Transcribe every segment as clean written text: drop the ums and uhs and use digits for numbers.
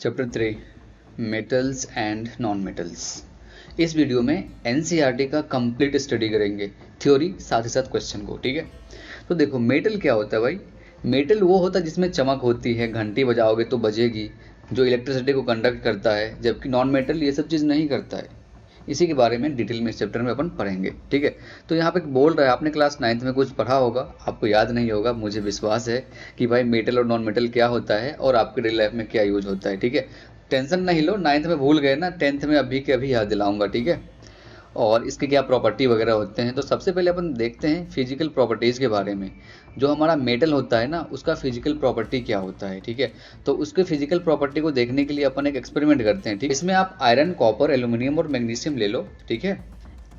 Chapter 3 metals and non metals. इस video में NCERT का कंप्लीट स्टडी करेंगे, थ्योरी साथ ही साथ क्वेश्चन को। ठीक है, तो देखो मेटल क्या होता है भाई। मेटल वो होता है जिसमें चमक होती है, घंटी बजाओगे तो बजेगी, जो इलेक्ट्रिसिटी को कंडक्ट करता है, जबकि नॉन मेटल ये सब चीज़ नहीं करता है। इसी के बारे में डिटेल में इस चैप्टर में अपन पढ़ेंगे। ठीक है, तो यहाँ पे बोल रहा है, आपने क्लास 9th में कुछ पढ़ा होगा, आपको याद नहीं होगा, मुझे विश्वास है कि भाई मेटल और नॉन मेटल क्या होता है और आपके डेली लाइफ में क्या यूज होता है। ठीक है, टेंशन नहीं लो, 9th में भूल गए ना, 10th में अभी के अभी याद दिलाऊंगा। ठीक है, और इसके क्या प्रॉपर्टी वगैरह होते हैं। तो सबसे पहले अपन देखते हैं फिजिकल प्रॉपर्टीज़ के बारे में। जो हमारा मेटल होता है ना, उसका फिजिकल प्रॉपर्टी क्या होता है। ठीक है, तो उसके फिजिकल प्रॉपर्टी को देखने के लिए अपन एक एक्सपेरिमेंट करते हैं। ठीक, इसमें आप आयरन, कॉपर, एल्यूमिनियम और मैग्नीशियम ले लो। ठीक है,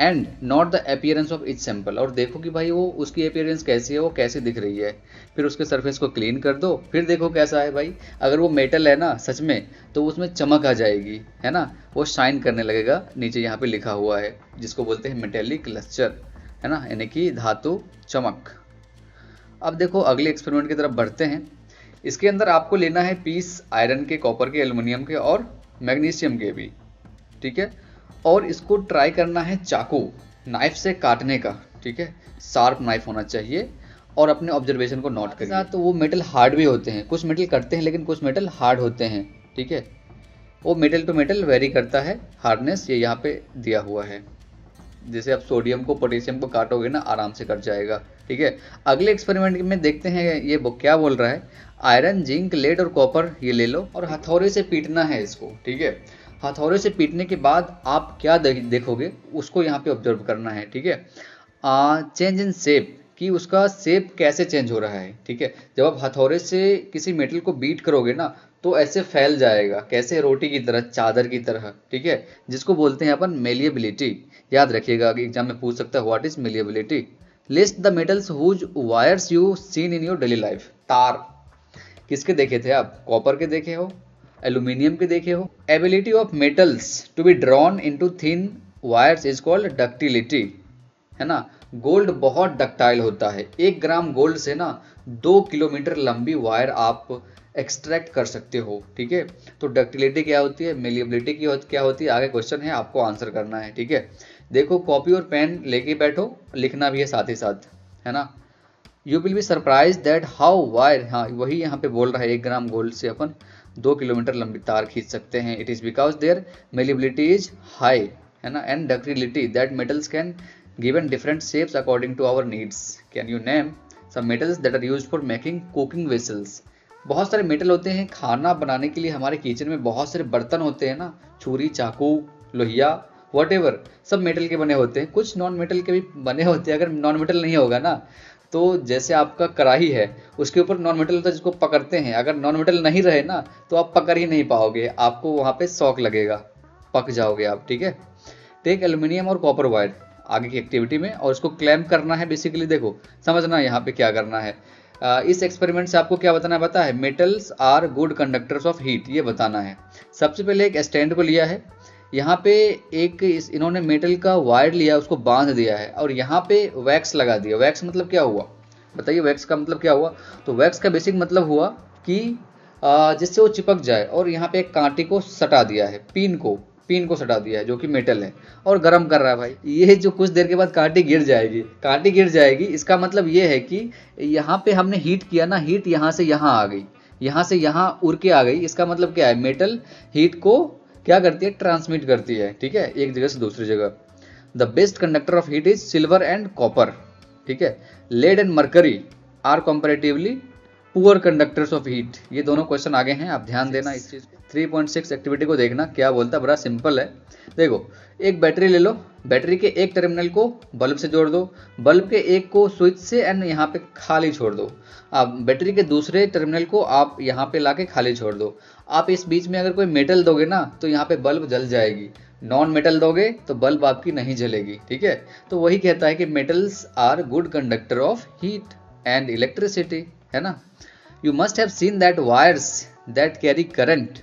and not the appearance of each sample, और देखो कि भाई वो उसकी अपीयरेंस कैसी है, वो कैसे दिख रही है। फिर उसके सरफेस को क्लीन कर दो, फिर देखो कैसा है भाई। अगर वो मेटल है ना सच में, तो उसमें चमक आ जाएगी, है ना, वो शाइन करने लगेगा। नीचे यहाँ पे लिखा हुआ है जिसको बोलते हैं मेटेलिक लस्टर, है ना, यानी कि धातु चमक। अब देखो अगले एक्सपेरिमेंट की तरफ बढ़ते हैं। इसके अंदर आपको लेना है पीस आयरन के, कॉपर के, एल्यूमिनियम के और मैग्नीशियम के भी। ठीक है, और इसको ट्राई करना है चाकू नाइफ से काटने का। ठीक है, शार्प नाइफ होना चाहिए और अपने ऑब्जर्वेशन को नोट करिए। तो वो मेटल हार्ड भी होते हैं, कुछ मेटल कटते हैं लेकिन कुछ मेटल हार्ड होते हैं। ठीक है, वो मेटल टू मेटल वेरी करता है हार्डनेस, ये यहाँ पे दिया हुआ है। जैसे आप सोडियम को पोटेशियम को काटोगे ना, आराम से कट जाएगा। ठीक है, अगले एक्सपेरिमेंट में देखते हैं ये क्या बोल रहा है। आयरन, जिंक, लेड और कॉपर ये ले लो और हथौड़े से पीटना है इसको। ठीक है, हथौड़े से पीटने के बाद आप क्या देखोगे, उसको यहाँ पे ऑब्जर्व करना है। ठीक है, चेंज इन शेप, कि उसका शेप कैसे चेंज हो रहा है। ठीक है, जब आप हथौड़े से किसी मेटल को बीट करोगे ना, तो ऐसे फैल जाएगा, कैसे, रोटी की तरह, चादर की तरह। ठीक है, जिसको बोलते हैं अपन मेलिएबिलिटी। याद रखिएगा, एग्जाम में पूछ सकता है what is malleability. List the metals whose wires you seen in your daily life. तार किसके देखे थे आप? कॉपर के देखे हो, एल्यूमिनियम के देखे हो। Ability of metals to be drawn into thin wires is called ductility, है ना। गोल्ड बहुत डक्टाइल होता है, 1 ग्राम गोल्ड से ना 2 किलोमीटर लंबी वायर आप एक्सट्रैक्ट कर सकते हो। ठीक है, तो डक्टिलिटी क्या होती है, मेलिएबिलिटी क्या होती है, आगे क्वेश्चन है, आपको आंसर करना है। ठीक है, देखो कॉपी और पेन लेके बैठो, लिखना भी है साथ ही साथ, है ना। You will be surprise that how wire, हाँ वही यहाँ पे बोल रहा है, 1 ग्राम गोल्ड से अपन 2 किलोमीटर लंबी तार खींच सकते हैं। It is because their malleability is high, है ना, and ductility that metals can given different shapes according to our needs. Can you name some metals that are used for making cooking vessels. बहुत सारे metal होते हैं खाना बनाने के लिए, हमारे किचन में बहुत सारे बर्तन होते हैं ना, छुरी, चाकू, लोहिया, वॉटेवर, सब मेटल के बने होते हैं। कुछ नॉन मेटल के भी बने होते हैं। अगर नॉन मेटल नहीं होगा ना, तो जैसे आपका कढ़ाई है, उसके ऊपर नॉन मेटल होता है जिसको पकड़ते हैं, अगर नॉन मेटल नहीं रहे ना, तो आप पकड़ ही नहीं पाओगे, आपको वहाँ पे शॉक लगेगा, पक जाओगे आप। ठीक है, टेक एल्यूमिनियम और कॉपर वायर आगे की एक्टिविटी में, और इसको क्लैम्प करना है। बेसिकली देखो, समझना यहाँ पे क्या करना है। इस एक्सपेरिमेंट से आपको क्या बताना है, पता है, metals are good conductors of heat, ये बताना है। सबसे पहले एक स्टैंड को लिया है, यहाँ पे इन्होंने मेटल का वायर लिया, उसको बांध दिया है, और यहाँ पे वैक्स लगा दिया। वैक्स मतलब क्या हुआ, बताइए, वैक्स का मतलब क्या हुआ। तो वैक्स का बेसिक मतलब हुआ कि जिससे वो चिपक जाए, और यहाँ पे एक कांटे को सटा दिया है, पिन को सटा दिया है, जो कि मेटल है, और गर्म कर रहा है भाई। ये जो कुछ देर के बाद कांटे गिर जाएगी, इसका मतलब ये है कि यहाँ पे हमने हीट किया ना, हीट यहाँ से यहाँ आ गई, यहाँ से यहाँ उड़ के आ गई। इसका मतलब क्या है, मेटल हीट को क्या करती है, ट्रांसमिट करती है। ठीक है, एक जगह से दूसरी जगह। The best conductor of heat is silver and copper. ठीक है, lead and mercury are comparatively poor conductors of heat. ये दोनों क्वेश्चन आगे हैं, आप ध्यान देना इस चीज। 3.6 एक्टिविटी को देखना, क्या बोलता है, बड़ा सिंपल है। देखो, एक बैटरी ले लो, बैटरी के एक टर्मिनल को बल्ब से जोड़ दो, बल्ब के एक को स्विच से एंड यहाँ पे खाली छोड़ दो। आप बैटरी के दूसरे टर्मिनल को आप यहाँ पे लाके खाली छोड़ दो। आप इस बीच में अगर कोई मेटल दोगे ना, तो यहाँ पे बल्ब जल जाएगी। नॉन मेटल दोगे तो बल्ब आपकी नहीं जलेगी। ठीक है, तो वही कहता है कि metals are good conductor of heat and electricity, है ना। You must have seen that wires that carry current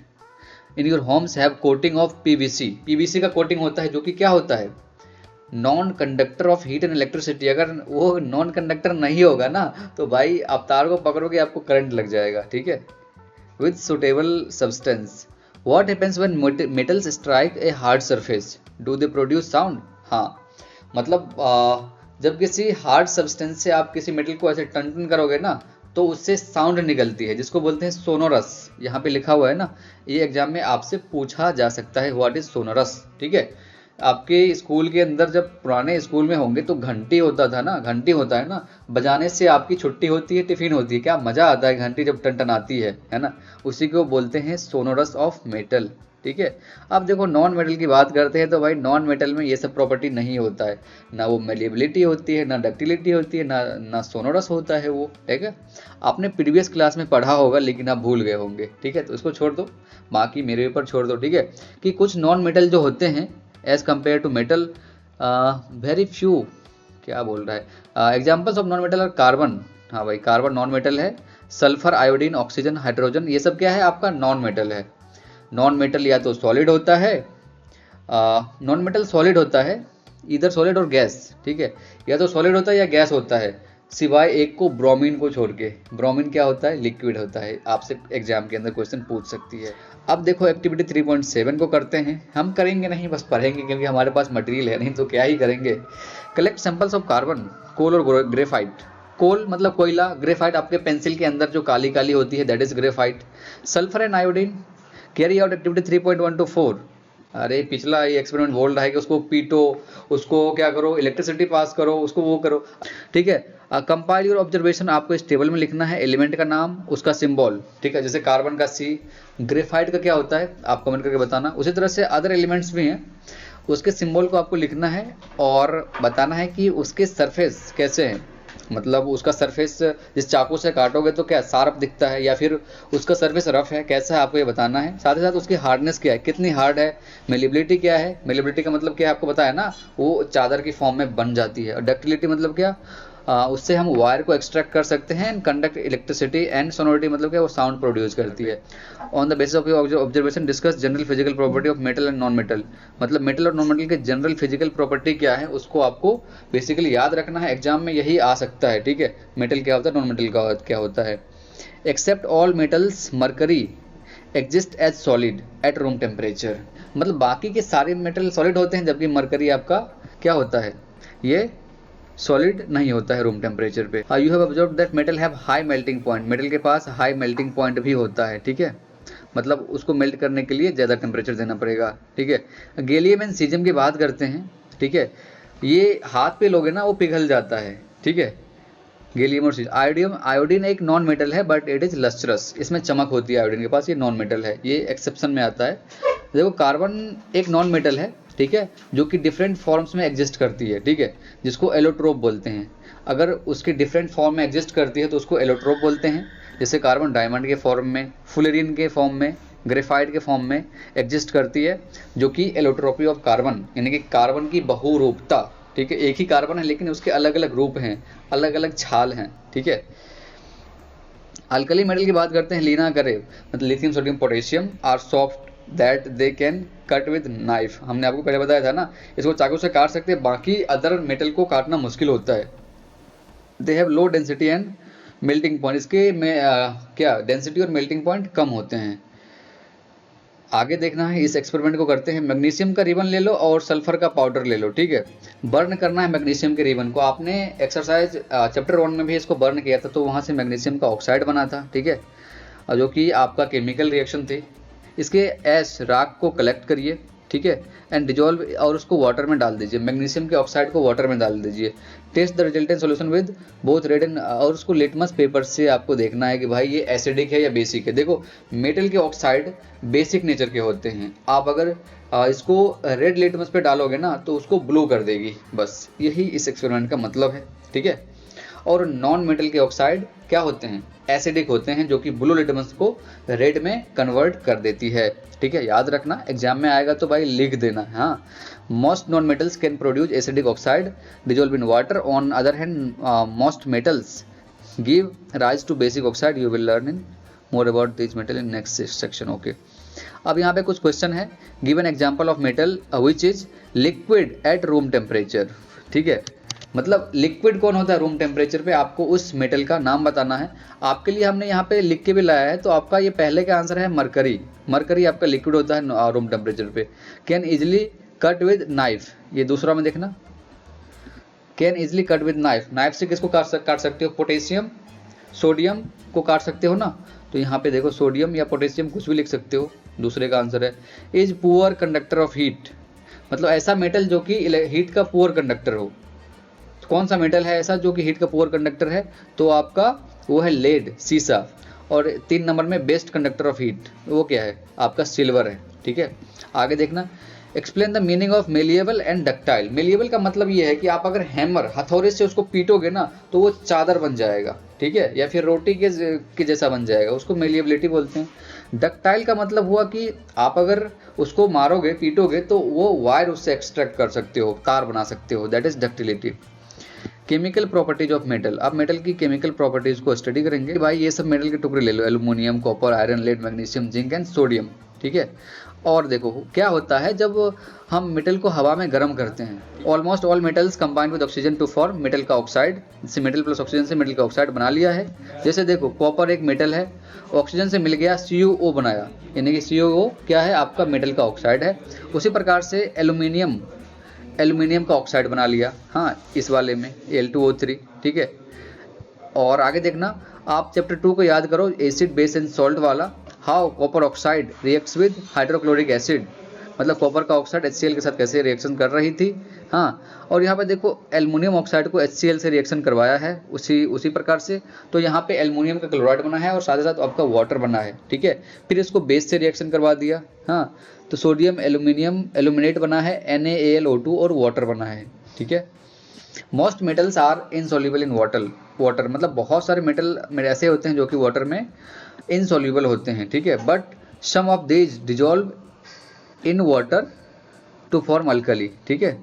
in your homes have coating of PVC. PVC का कोटिंग होता है, जो कि क्या होता है, non conductor of heat and electricity. अगर वो नॉन कंडक्टर नहीं होगा ना, तो भाई आप तार को पकड़ोगे, आपको करंट लग जाएगा। ठीक है, with suitable substance what happens when metals strike a hard surface, do they produce sound? हाँ, मतलब जब किसी हार्ड सब्सटेंस से आप किसी मेटल को ऐसे टन टन करोगे ना, तो उससे साउंड निकलती है, जिसको बोलते हैं सोनोरस। यहाँ पे लिखा हुआ है ना, ये एग्जाम में आपसे पूछा जा सकता है, व्हाट इज सोनोरस। ठीक है, आपके स्कूल के अंदर जब पुराने स्कूल में होंगे तो घंटी होता था ना, घंटी होता है ना, बजाने से आपकी छुट्टी होती है, टिफिन होती है, क्या मजा आता है घंटी जब टन टन आती है ना, उसी को बोलते हैं सोनोरस ऑफ मेटल। ठीक है, अब देखो नॉन मेटल की बात करते हैं तो भाई नॉन मेटल में ये सब प्रॉपर्टी नहीं होता है, ना वो मेलिएबिलिटी होती है, ना डक्टिलिटी होती है, ना सोनोरस होता है वो। ठीक है, आपने प्रीवियस क्लास में पढ़ा होगा लेकिन आप भूल गए होंगे। ठीक है, तो इसको छोड़ दो, बाकी मेरे ऊपर छोड़ दो। ठीक है, कि कुछ नॉन मेटल जो होते हैं as compare to metal, very few, क्या बोल रहा है, एग्जाम्पल्स ऑफ नॉन मेटल और कार्बन। हाँ भाई, कार्बन नॉन मेटल है, सल्फर, आयोडीन, ऑक्सीजन, हाइड्रोजन, ये सब क्या है आपका नॉन मेटल है। नॉन मेटल या तो सॉलिड होता है, नॉन मेटल सॉलिड होता है, इधर सॉलिड और गैस। ठीक है, या तो सॉलिड होता है या गैस होता है, सिवाय एक को, ब्रोमीन को छोड़ के। ब्रोमीन क्या होता है? लिक्विड होता है, आपसे एग्जाम के अंदर क्वेश्चन पूछ सकती है। अब देखो एक्टिविटी 3.7 को करते हैं, हम करेंगे नहीं, बस पढ़ेंगे क्योंकि हमारे पास मटेरियल है, नहीं तो क्या ही करेंगे। कलेक्ट सैंपल्स ऑफ कार्बन, कोल और ग्रेफाइट। कोल मतलब कोयला, ग्रेफाइट आपके पेंसिल के अंदर जो काली काली होती है, that is graphite. Sulphur and iodine, carry out activity 3.1 to 4। अरे पिछला ये एक्सपेरिमेंट बोल रहा है कि उसको पीटो, उसको क्या करो, इलेक्ट्रिसिटी पास करो, उसको वो करो। ठीक है, कंपाइल योर ऑब्जर्वेशन, आपको इस टेबल में लिखना है एलिमेंट का नाम, उसका सिंबल। ठीक है, जैसे कार्बन का C, ग्रेफाइट का क्या होता है आप कमेंट करके बताना। उसी तरह से अदर एलिमेंट्स भी हैं, उसके सिंबल को आपको लिखना है और बताना है कि उसके सरफेस कैसे हैं, मतलब उसका सरफेस जिस चाकू से काटोगे तो क्या शार्प दिखता है, या फिर उसका सरफेस रफ है, कैसा है आपको ये बताना है। साथ ही साथ उसकी हार्डनेस क्या है, कितनी हार्ड है, मेलिबिलिटी क्या है, मेलिबिलिटी का मतलब क्या है आपको बताया ना, वो चादर की फॉर्म में बन जाती है। और डक्टिलिटी मतलब क्या, उससे हम वायर को एक्सट्रैक्ट कर सकते हैं, and conduct electricity, and sonority मतलब क्या, वो साउंड प्रोड्यूस करती है। On the basis of your observation discuss general physical property of metal and non metal, मतलब मेटल और नॉन मेटल के जनरल फिजिकल प्रॉपर्टी क्या है उसको आपको बेसिकली याद रखना है, एग्जाम में यही आ सकता है। ठीक है, मेटल क्या होता है, नॉन मेटल का क्या होता है। Except all metals mercury exist as solid at room temperature, मतलब बाकी के सारे मेटल सॉलिड होते हैं, जबकि मरकरी आपका क्या होता है, ये सॉलिड नहीं होता है रूम टेम्परेचर पे। You have observed that metal have high melting point, metal के पास हाई मेल्टिंग पॉइंट भी होता है। ठीक है, मतलब उसको मेल्ट करने के लिए ज़्यादा टेम्परेचर देना पड़ेगा। ठीक है, गैलियम एंड सीजियम की बात करते हैं। ठीक है, ये हाथ पे लोगे ना वो पिघल जाता है। ठीक है, गैलियम और आयोडीन, आयोडीन एक नॉन मेटल है बट इट इज लस्ट्रस, इसमें चमक होती है आयोडीन के पास, ये नॉन मेटल है, ये एक्सेप्शन में आता है। देखो कार्बन एक नॉन मेटल है, ठीक है, जो कि डिफरेंट फॉर्म्स में एग्जिस्ट करती है। ठीक है, जिसको एलोट्रोप बोलते हैं, अगर उसकी डिफरेंट फॉर्म में एग्जिस्ट करती है तो उसको एलोट्रोप बोलते हैं। जैसे कार्बन डायमंड के फॉर्म में, फुलेरिन के फॉर्म में, ग्रेफाइट के फॉर्म में एग्जिस्ट करती है, जो कि एलोट्रोपी ऑफ कार्बन, यानी कि कार्बन की बहुरूपता। ठीक है, एक ही कार्बन है लेकिन उसके अलग अलग रूप हैं, अलग अलग छाल हैं। ठीक है, अल्कली मेटल की बात करते हैं, लीना करे, मतलब lithium, sodium, potassium are soft that they can cut with knife, हमने आपको पहले बताया था ना, इसको चाकू से काट सकते हैं, बाकी अदर मेटल को काटना मुश्किल होता है। They have low density and melting point, इसके में क्या डेंसिटी और मेल्टिंग पॉइंट कम होते हैं। आगे देखना है, इस एक्सपेरिमेंट को करते हैं। मैग्नीशियम का रिबन ले लो और सल्फर का पाउडर ले लो। ठीक है, बर्न करना है मैग्नीशियम के रिबन को, आपने एक्सरसाइज चैप्टर 1 में भी इसको बर्न किया था, तो वहाँ से मैग्नीशियम का ऑक्साइड बना था। ठीक है, जो कि आपका केमिकल रिएक्शन थी। इसके एश राख को कलेक्ट करिए, ठीक है, एंड डिजोल्व, और उसको वाटर में डाल दीजिए, मैग्नीशियम के ऑक्साइड को वाटर में डाल दीजिए। Test the resultant solution with both red and, और उसको लिटमस पेपर से आपको देखना है कि भाई ये एसिडिक है या बेसिक है। देखो मेटल के ऑक्साइड बेसिक नेचर के होते हैं, आप अगर इसको रेड लिटमस पे डालोगे ना तो उसको ब्लू कर देगी, बस यही इस एक्सपेरिमेंट का मतलब है। ठीक है, और नॉन मेटल के ऑक्साइड क्या होते हैं, एसिडिक होते हैं, जो कि ब्लू लिटमस को रेड में कन्वर्ट कर देती है। ठीक है, याद रखना, एग्जाम में आएगा तो भाई लिख देना। हाँ, most non metals can produce acidic oxide dissolve in water, on other hand most metals give rise to basic oxide. You will learn in more about this metal in next section. Okay, अब यहाँ पे कुछ question है, give an example of metal which is liquid at room temperature. ठीक है, मतलब liquid कौन होता है रूम टेम्परेचर पे, आपको उस मेटल का नाम बताना है। आपके लिए हमने यहाँ पे लिख के भी लाया है, तो आपका ये पहले का आंसर है मरकरी। मरकरी आपका लिक्विड होता है रूम टेम्परेचर पे। Can easily cut with knife, ये दूसरा में देखना, can easily cut with knife, knife से किसको काट सकते हो? पोटेशियम सोडियम को काट सकते हो ना। तो यहाँ पे देखो सोडियम या पोटेशियम कुछ भी लिख सकते हो, दूसरे का आंसर है। Is poor conductor of heat, मतलब ऐसा मेटल जो कि हीट का पुअर कंडक्टर हो। कौन सा मेटल है ऐसा जो कि हीट का पुअर कंडक्टर है? तो आपका वो है लेड, सीसा। और 3 नंबर में बेस्ट कंडक्टर ऑफ हीट, वो क्या है? आपका सिल्वर है। ठीक है, आगे देखना, explain the meaning of malleable and ductile. Malleable का मतलब ये है कि आप अगर हैमर हथौड़े से उसको पीटोगे ना तो वो चादर बन जाएगा, ठीक है, या फिर रोटी के जैसा बन जाएगा, उसको मेलिएबिलिटी बोलते हैं। डक्टाइल का मतलब हुआ कि आप अगर उसको मारोगे पीटोगे तो वो वायर उससे एक्सट्रैक्ट कर सकते हो, तार बना सकते हो, that is ductility. Chemical properties of metal, आप मेटल की केमिकल प्रॉपर्टीज को स्टडी करेंगे। भाई ये सब मेटल के टुकड़े ले लो, aluminium, copper, iron, lead, magnesium, zinc and sodium. ठीक है, और देखो क्या होता है जब हम मेटल को हवा में गर्म करते हैं। Almost all metals combined with oxygen to form metal का ऑक्साइड, जैसे मेटल प्लस ऑक्सीजन से मेटल का ऑक्साइड बना लिया है। जैसे देखो कॉपर एक मेटल है, ऑक्सीजन से मिल गया, CuO बनाया, यानी कि CuO क्या है? आपका मेटल का ऑक्साइड है। उसी प्रकार से एल्यूमिनियम का ऑक्साइड बना लिया, हाँ, इस वाले में Al2O3। ठीक है, और आगे देखना, आप चैप्टर 2 को याद करो, एसिड बेस एंड सॉल्ट वाला। How copper oxide reacts with hydrochloric acid, मतलब कॉपर का ऑक्साइड HCl के साथ कैसे रिएक्शन कर रही थी। हाँ, और यहाँ पे देखो एल्युमिनियम ऑक्साइड को HCl से रिएक्शन करवाया है उसी प्रकार से। तो यहाँ पे एल्युमिनियम का क्लोराइड बना है और साथ ही साथ आपका वाटर बना है। ठीक है, फिर इसको बेस से रिएक्शन करवा दिया। हाँ, तो सोडियम एल्यूमिनियम एल्यूमिनेट बना है, NaAlO2 और वाटर बना है। ठीक है, most metals are insoluble in water, मतलब बहुत सारे मेटल ऐसे होते हैं जो कि वाटर में इनसॉल्युबल होते हैं। ठीक है, but some of these dissolve in water to form alkali. ठीक है,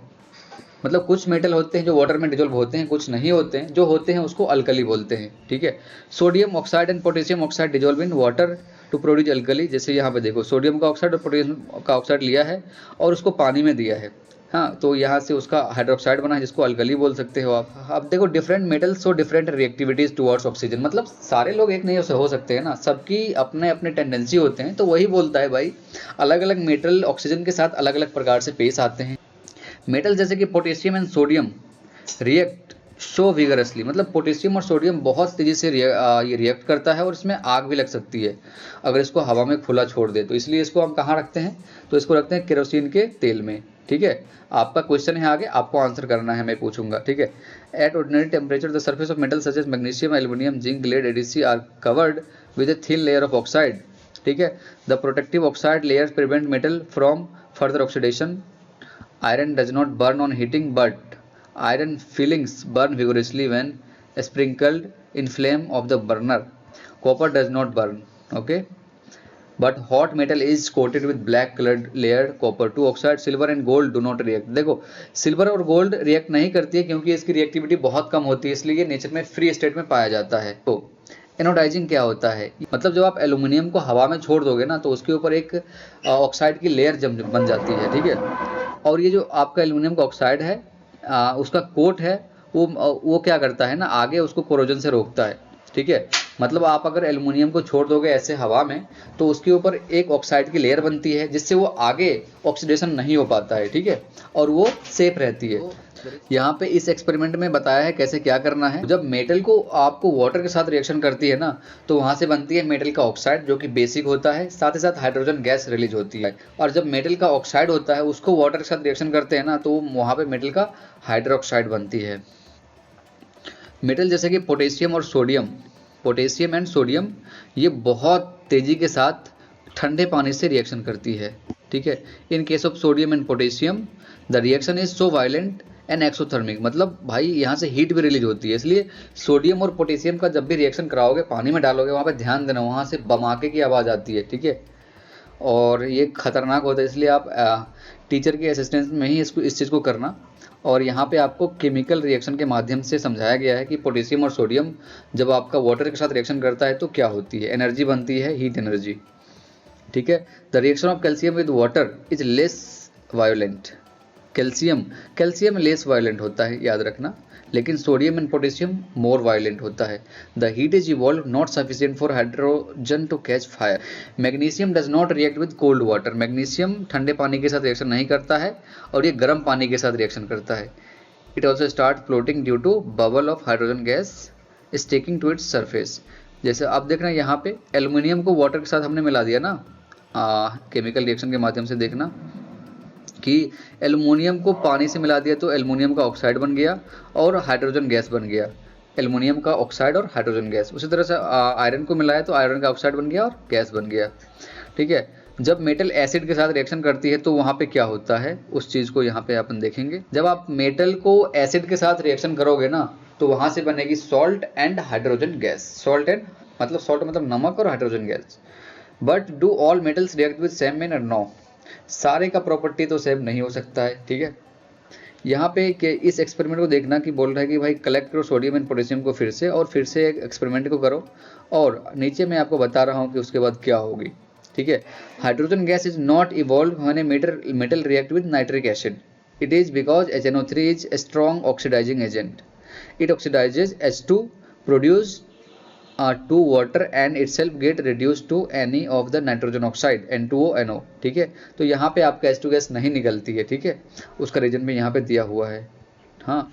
मतलब कुछ मेटल होते हैं जो वाटर में डिजॉल्व होते हैं, कुछ नहीं होते हैं, जो होते हैं उसको अल्कली बोलते हैं। ठीक है, sodium oxide and potassium oxide dissolve in water to produce alkali. जैसे यहाँ पे देखो सोडियम का ऑक्साइड और पोटेशियम का ऑक्साइड लिया है और उसको पानी में दिया है, हाँ, तो यहाँ से उसका हाइड्रोक्साइड बना है जिसको अल्कली बोल सकते हो आप। अब देखो different metals show different reactivities towards oxygen, मतलब सारे लोग एक नहीं हो सकते हैं ना, सबकी अपने अपने टेंडेंसी होते हैं। तो वही बोलता है भाई, अलग अलग मेटल ऑक्सीजन के साथ अलग अलग प्रकार से पेश आते हैं। मेटल जैसे कि potassium and sodium react show vigorously, मतलब पोटेशियम और सोडियम बहुत तेजी से ये रिएक्ट करता है और इसमें आग भी लग सकती है अगर इसको हवा में खुला छोड़ दे तो। इसलिए इसको हम कहाँ रखते हैं? तो इसको रखते हैं केरोसिन के तेल में। ठीक है, आपका क्वेश्चन है आगे, आपको आंसर करना है, मैं पूछूंगा। ठीक है, at ordinary temperature the surface of metal such as magnesium, aluminium, zinc, lead, etc are covered with a thin layer of oxide. ठीक है, the protective oxide layers prevent metal from further oxidation. Iron does not burn on heating, but iron filings burn vigorously when sprinkled in flame of the burner. Copper does not burn, okay? But hot metal is coated with black colored layered copper. Two oxide, silver and gold do not react. देखो silver और gold react नहीं करती है क्योंकि इसकी reactivity बहुत कम होती है, इसलिए नेचर में फ्री स्टेट में पाया जाता है। तो एनोडाइजिंग क्या होता है? मतलब जब आप एल्यूमिनियम को हवा में छोड़ दोगे ना तो उसके ऊपर एक ऑक्साइड की लेयर बन जाती है। ठीक है, और ये जो आपका एल्यूमिनियम का ऑक्साइड है उसका कोट है वो क्या करता है ना, आगे उसको कोरोजन से रोकता है। ठीक है, मतलब आप अगर एल्यूमिनियम को छोड़ दोगे ऐसे हवा में तो उसके ऊपर एक ऑक्साइड की लेयर बनती है जिससे वो आगे ऑक्सीडेशन नहीं हो पाता है। ठीक है, और वो सेफ रहती है। यहाँ पे इस एक्सपेरिमेंट में बताया है कैसे क्या करना है। जब मेटल को आपको वाटर के साथ रिएक्शन करती है ना तो वहां से बनती है मेटल का ऑक्साइड जो कि बेसिक होता है, साथ ही साथ हाइड्रोजन गैस रिलीज होती है। और जब मेटल का ऑक्साइड होता है उसको वाटर के साथ रिएक्शन करते हैं ना तो वहां पे मेटल का हाइड्रोक्साइड बनती है। मेटल जैसे कि पोटेशियम एंड सोडियम ये बहुत तेजी के साथ ठंडे पानी से रिएक्शन करती है। ठीक है, इन case of sodium and potassium the reaction is so violent and exothermic, मतलब भाई यहाँ से हीट भी रिलीज होती है। इसलिए सोडियम और पोटेशियम का जब भी रिएक्शन कराओगे पानी में डालोगे वहाँ पे ध्यान देना, वहाँ से बमाके की आवाज़ आती है। ठीक है, और ये खतरनाक होता है, इसलिए आप टीचर के असिस्टेंस में ही इस चीज़ को करना। और यहाँ पे आपको केमिकल रिएक्शन के माध्यम से समझाया गया है कि पोटेशियम और सोडियम जब आपका वाटर के साथ रिएक्शन करता है तो क्या होती है, एनर्जी बनती है, हीट एनर्जी। ठीक है, the reaction of calcium with water is less violent. Calcium, calcium less violent होता है, याद रखना, लेकिन sodium and potassium more violent होता है। The heat is evolve not sufficient for hydrogen to catch fire. Magnesium does not react with cold water, magnesium ठंडे पानी के साथ रिएक्शन नहीं करता है और ये गर्म पानी के साथ रिएक्शन करता है। It also start floating due to bubble of hydrogen gas sticking to its surface. जैसे आप देख रहे हैं यहाँ पे एल्युमिनियम को वाटर के साथ हमने मिला दिया ना, केमिकल रिएक्शन के माध्यम से देखना कि एल्युमिनियम को पानी से मिला दिया तो एल्युमिनियम का ऑक्साइड बन गया और हाइड्रोजन गैस बन गया, एल्युमिनियम का ऑक्साइड और हाइड्रोजन गैस। उसी तरह से आयरन को मिलाया तो आयरन का ऑक्साइड बन गया और गैस बन गया, ठीक है। जब मेटल एसिड के साथ रिएक्शन करती है तो वहाँ पे क्या होता है, उस चीज़ को यहाँ पे अपन देखेंगे। जब आप मेटल को एसिड के साथ रिएक्शन करोगे ना तो वहाँ से बनेगी salt and hydrogen gas. Salt and मतलब सॉल्ट मतलब नमक और hydrogen gas. But do all metals react with same manner? No, सारे का प्रॉपर्टी तो सेम नहीं हो सकता है, ठीक है। यहाँ पे इस एक्सपेरिमेंट को देखना कि बोल रहा है कि भाई कलेक्ट करो सोडियम एंड पोटेशियम को फिर से, और फिर से एक एक्सपेरिमेंट को करो, और नीचे मैं आपको बता रहा हूँ कि उसके बाद क्या होगी, ठीक है। Hydrogen gas is not evolve when a metal react with nitric acid. It is because HNO3 is a strong oxidising agent. It oxidises H2 produce to water and itself get reduced to any of the nitrogen oxide N2O NO, ठीक है। तो यहाँ पे आपका H2 gas नहीं निकलती है, ठीक है, उसका रीजन भी यहाँ पे दिया हुआ है। हाँ,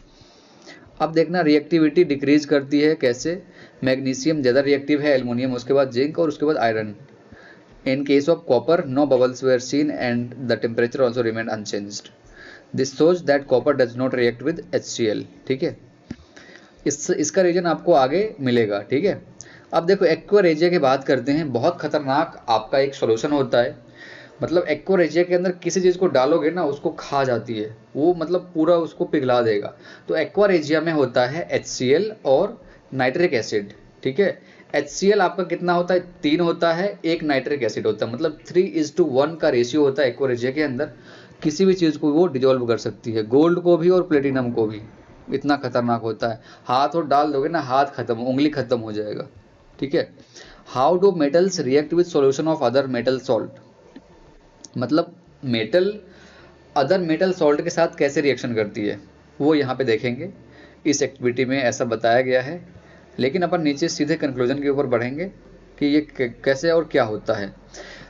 अब देखना रिएक्टिविटी डिक्रीज करती है कैसे। मैग्नीशियम ज़्यादा रिएक्टिव है, एल्युमिनियम, उसके बाद जिंक और उसके बाद iron. In case of copper no bubbles were seen and the temperature also remain unchanged. This shows that copper does not react with HCl, ठीक है। इसका रीजन आपको आगे मिलेगा, ठीक है। अब देखो एक्वा रेजिया की बात करते हैं, बहुत खतरनाक आपका एक सॉल्यूशन होता है। मतलब एक्वा रेजिया के अंदर किसी चीज़ को डालोगे ना उसको खा जाती है वो, मतलब पूरा उसको पिघला देगा। तो एक्वा रेजिया में होता है HCl और नाइट्रिक एसिड, ठीक है। HCl आपका कितना होता है, 3 होता है, एक नाइट्रिक एसिड होता है, मतलब 3:1 का रेशियो होता है एक्वा रेजिया के अंदर। किसी भी चीज़ को वो डिजोल्व कर सकती है, गोल्ड को भी और प्लेटिनम को भी। इतना खतरनाक होता है, हाथ और डाल दोगे ना हाथ खत्म, उंगली खत्म हो जाएगा, ठीक है। How do metals react with solution of other metal salt? मतलब मेटल अदर मेटल सॉल्ट के साथ कैसे रिएक्शन करती है वो यहाँ पे देखेंगे। इस एक्टिविटी में ऐसा बताया गया है, लेकिन अपन नीचे सीधे कंक्लूजन के ऊपर बढ़ेंगे कि ये कैसे और क्या होता है।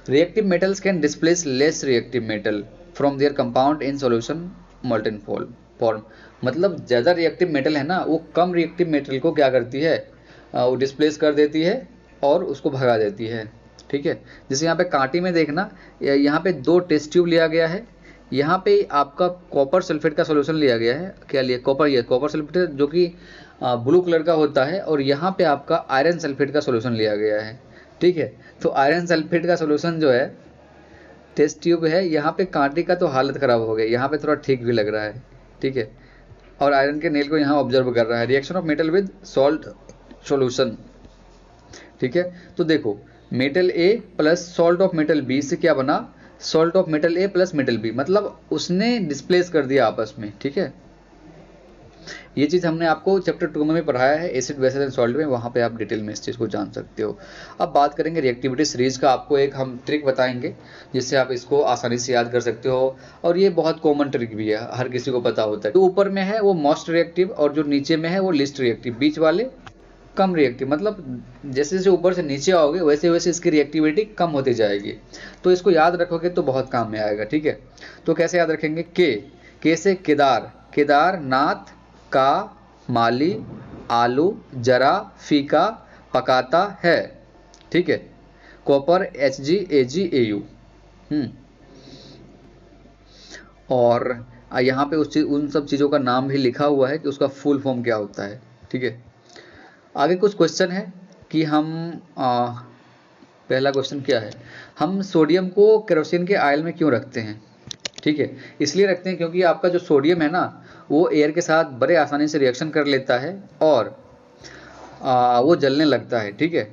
Reactive metals can displace less reactive metal from there compound in solution molten form. मतलब ज़्यादा रिएक्टिव मेटल है ना, वो कम रिएक्टिव मेटल को क्या करती है, वो डिस्प्लेस कर देती है और उसको भगा देती है, ठीक है। जैसे यहाँ पे कांटी में देखना, यहाँ पे 2 टेस्ट ट्यूब लिया गया है, यहाँ पे आपका कॉपर सल्फेट का सॉल्यूशन लिया गया है। क्या लिया, कॉपर, ये कॉपर सल्फेट जो कि ब्लू कलर का होता है, और यहाँ पे आपका आयरन सल्फेट का सॉल्यूशन लिया गया है, ठीक है। तो आयरन सल्फेट का सॉल्यूशन जो है टेस्ट ट्यूब है, यहाँ पे कांटी का तो हालत ख़राब हो गई, यहाँ पे थोड़ा ठीक भी लग रहा है, ठीक है। और आयरन के नेल को यहाँ ऑब्जर्व कर रहा है। Reaction of metal with salt solution, ठीक है। तो देखो metal A plus salt of metal B से क्या बना, salt of metal A plus metal B, मतलब उसने डिस्प्लेस कर दिया आपस में, ठीक है। ये चीज़ हमने आपको चैप्टर 2 में भी पढ़ाया है, एसिड बेसिस एंड सॉल्ट में, वहाँ पे आप डिटेल में इस चीज़ को जान सकते हो। अब बात करेंगे रिएक्टिविटी सीरीज का, आपको एक हम ट्रिक बताएंगे जिससे आप इसको आसानी से याद कर सकते हो, और ये बहुत कॉमन ट्रिक भी है, हर किसी को पता होता है। जो ऊपर में है वो मोस्ट रिएक्टिव और जो नीचे में है वो लिस्ट रिएक्टिव, बीच वाले कम रिएक्टिव। मतलब जैसे जैसे ऊपर से नीचे आओगे वैसे वैसे इसकी रिएक्टिविटी कम होती जाएगी। तो इसको याद रखोगे तो बहुत काम में आएगा, ठीक है। तो कैसे याद रखेंगे, के से केदार, केदारनाथ, का माली, आलू, जरा, फीका, पकाता है, ठीक है। Copper Hg Ag Au। और यहाँ पे उन सब चीज़ों का नाम भी लिखा हुआ है कि उसका फुल फॉर्म क्या होता है, ठीक है। आगे कुछ क्वेश्चन है कि हम पहला क्वेश्चन क्या है, हम सोडियम को केरोसिन के आयल में क्यों रखते हैं, ठीक है। इसलिए रखते हैं क्योंकि आपका जो सोडियम है ना वो एयर के साथ बड़े आसानी से रिएक्शन कर लेता है और वो जलने लगता है, ठीक है।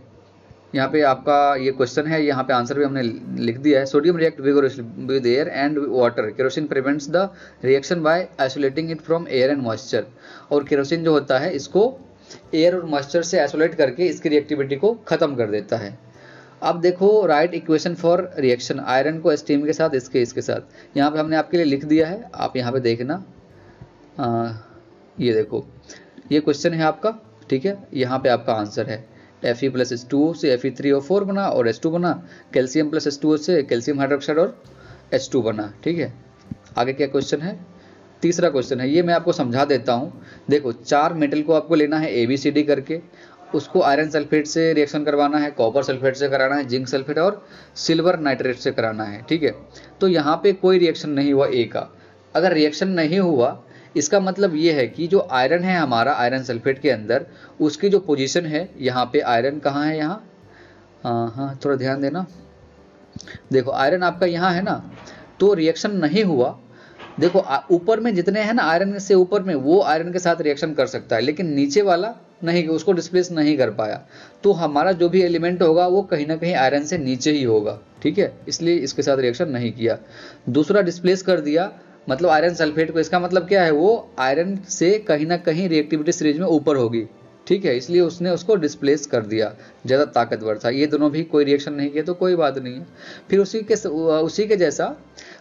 यहाँ पे आपका ये क्वेश्चन है, यहाँ पे आंसर भी हमने लिख दिया है। Sodium react vigorously with air and water, kerosene prevents the reaction by isolating it from air and moisture. और केरोसिन जो होता है इसको एयर और मॉइस्चर से आइसोलेट करके इसकी रिएक्टिविटी को ख़त्म कर देता है। अब देखो right equation for reaction iron को स्टीम के साथ इसके साथ, यहाँ पे हमने आपके लिए लिख दिया है, आप यहाँ पे देखना। ये देखो ये क्वेश्चन है आपका, ठीक है। यहाँ पे आपका आंसर है Fe प्लस H2O से Fe3O4 बना और H2 बना, कैल्शियम प्लस H2O से कैल्शियम हाइड्रोक्साइड और H2 बना, ठीक है। आगे क्या क्वेश्चन है, तीसरा क्वेश्चन है, ये मैं आपको समझा देता हूँ। देखो 4 मेटल को आपको लेना है ABCD करके, उसको आयरन सल्फेट से रिएक्शन करवाना है, कॉपर सल्फेट से कराना है, जिंक सल्फेट और सिल्वर नाइट्रेट से कराना है, ठीक है। तो यहाँ पे कोई रिएक्शन नहीं हुआ ए का। अगर रिएक्शन नहीं हुआ इसका मतलब ये है कि जो आयरन है हमारा आयरन सल्फेट के अंदर, उसकी जो पोजीशन है यहाँ पे, आयरन कहाँ है यहाँ, हाँ थोड़ा ध्यान देना। देखो आयरन आपका यहाँ है ना, तो रिएक्शन नहीं हुआ। देखो ऊपर में जितने हैं ना, आयरन से ऊपर में, वो आयरन के साथ रिएक्शन कर सकता है, लेकिन नीचे वाला नहीं, उसको डिस्प्लेस नहीं कर पाया। तो हमारा जो भी एलिमेंट होगा वो कहीं ना कहीं आयरन से नीचे ही होगा, ठीक है, इसलिए इसके साथ रिएक्शन नहीं किया। दूसरा डिस्प्लेस कर दिया मतलब आयरन सल्फेट को, इसका मतलब क्या है, वो आयरन से कहीं ना कहीं रिएक्टिविटी सीरीज में ऊपर होगी, ठीक है, इसलिए उसने उसको डिस्प्लेस कर दिया, ज़्यादा ताकतवर था। ये दोनों भी कोई रिएक्शन नहीं किया तो कोई बात नहीं है। फिर उसी के जैसा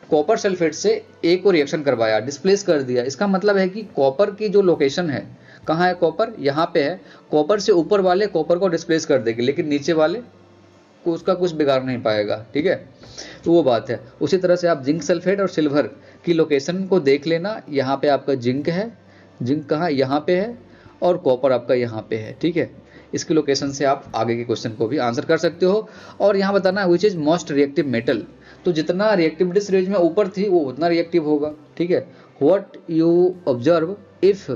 कॉपर सल्फेट से ए को रिएक्शन करवाया, डिस्प्लेस कर दिया। इसका मतलब है कि कॉपर की जो लोकेशन है, कहाँ है कॉपर, यहाँ पे है, कॉपर से ऊपर वाले कॉपर को डिस्प्लेस कर देगी, लेकिन नीचे वाले को उसका कुछ बिगाड़ नहीं पाएगा, ठीक है, तो वो बात है। उसी तरह से आप जिंक सल्फेट और सिल्वर की लोकेशन को देख लेना। यहाँ पे आपका जिंक है, जिंक कहाँ, यहाँ पे है, और कॉपर आपका यहाँ पे है, ठीक है। इसकी लोकेशन से आप आगे के क्वेश्चन को भी आंसर कर सकते हो। और यहाँ बताना which is most reactive metal, तो जितना रिएक्टिविटी सीरीज में ऊपर थी वो उतना रिएक्टिव होगा, ठीक है। What you observe if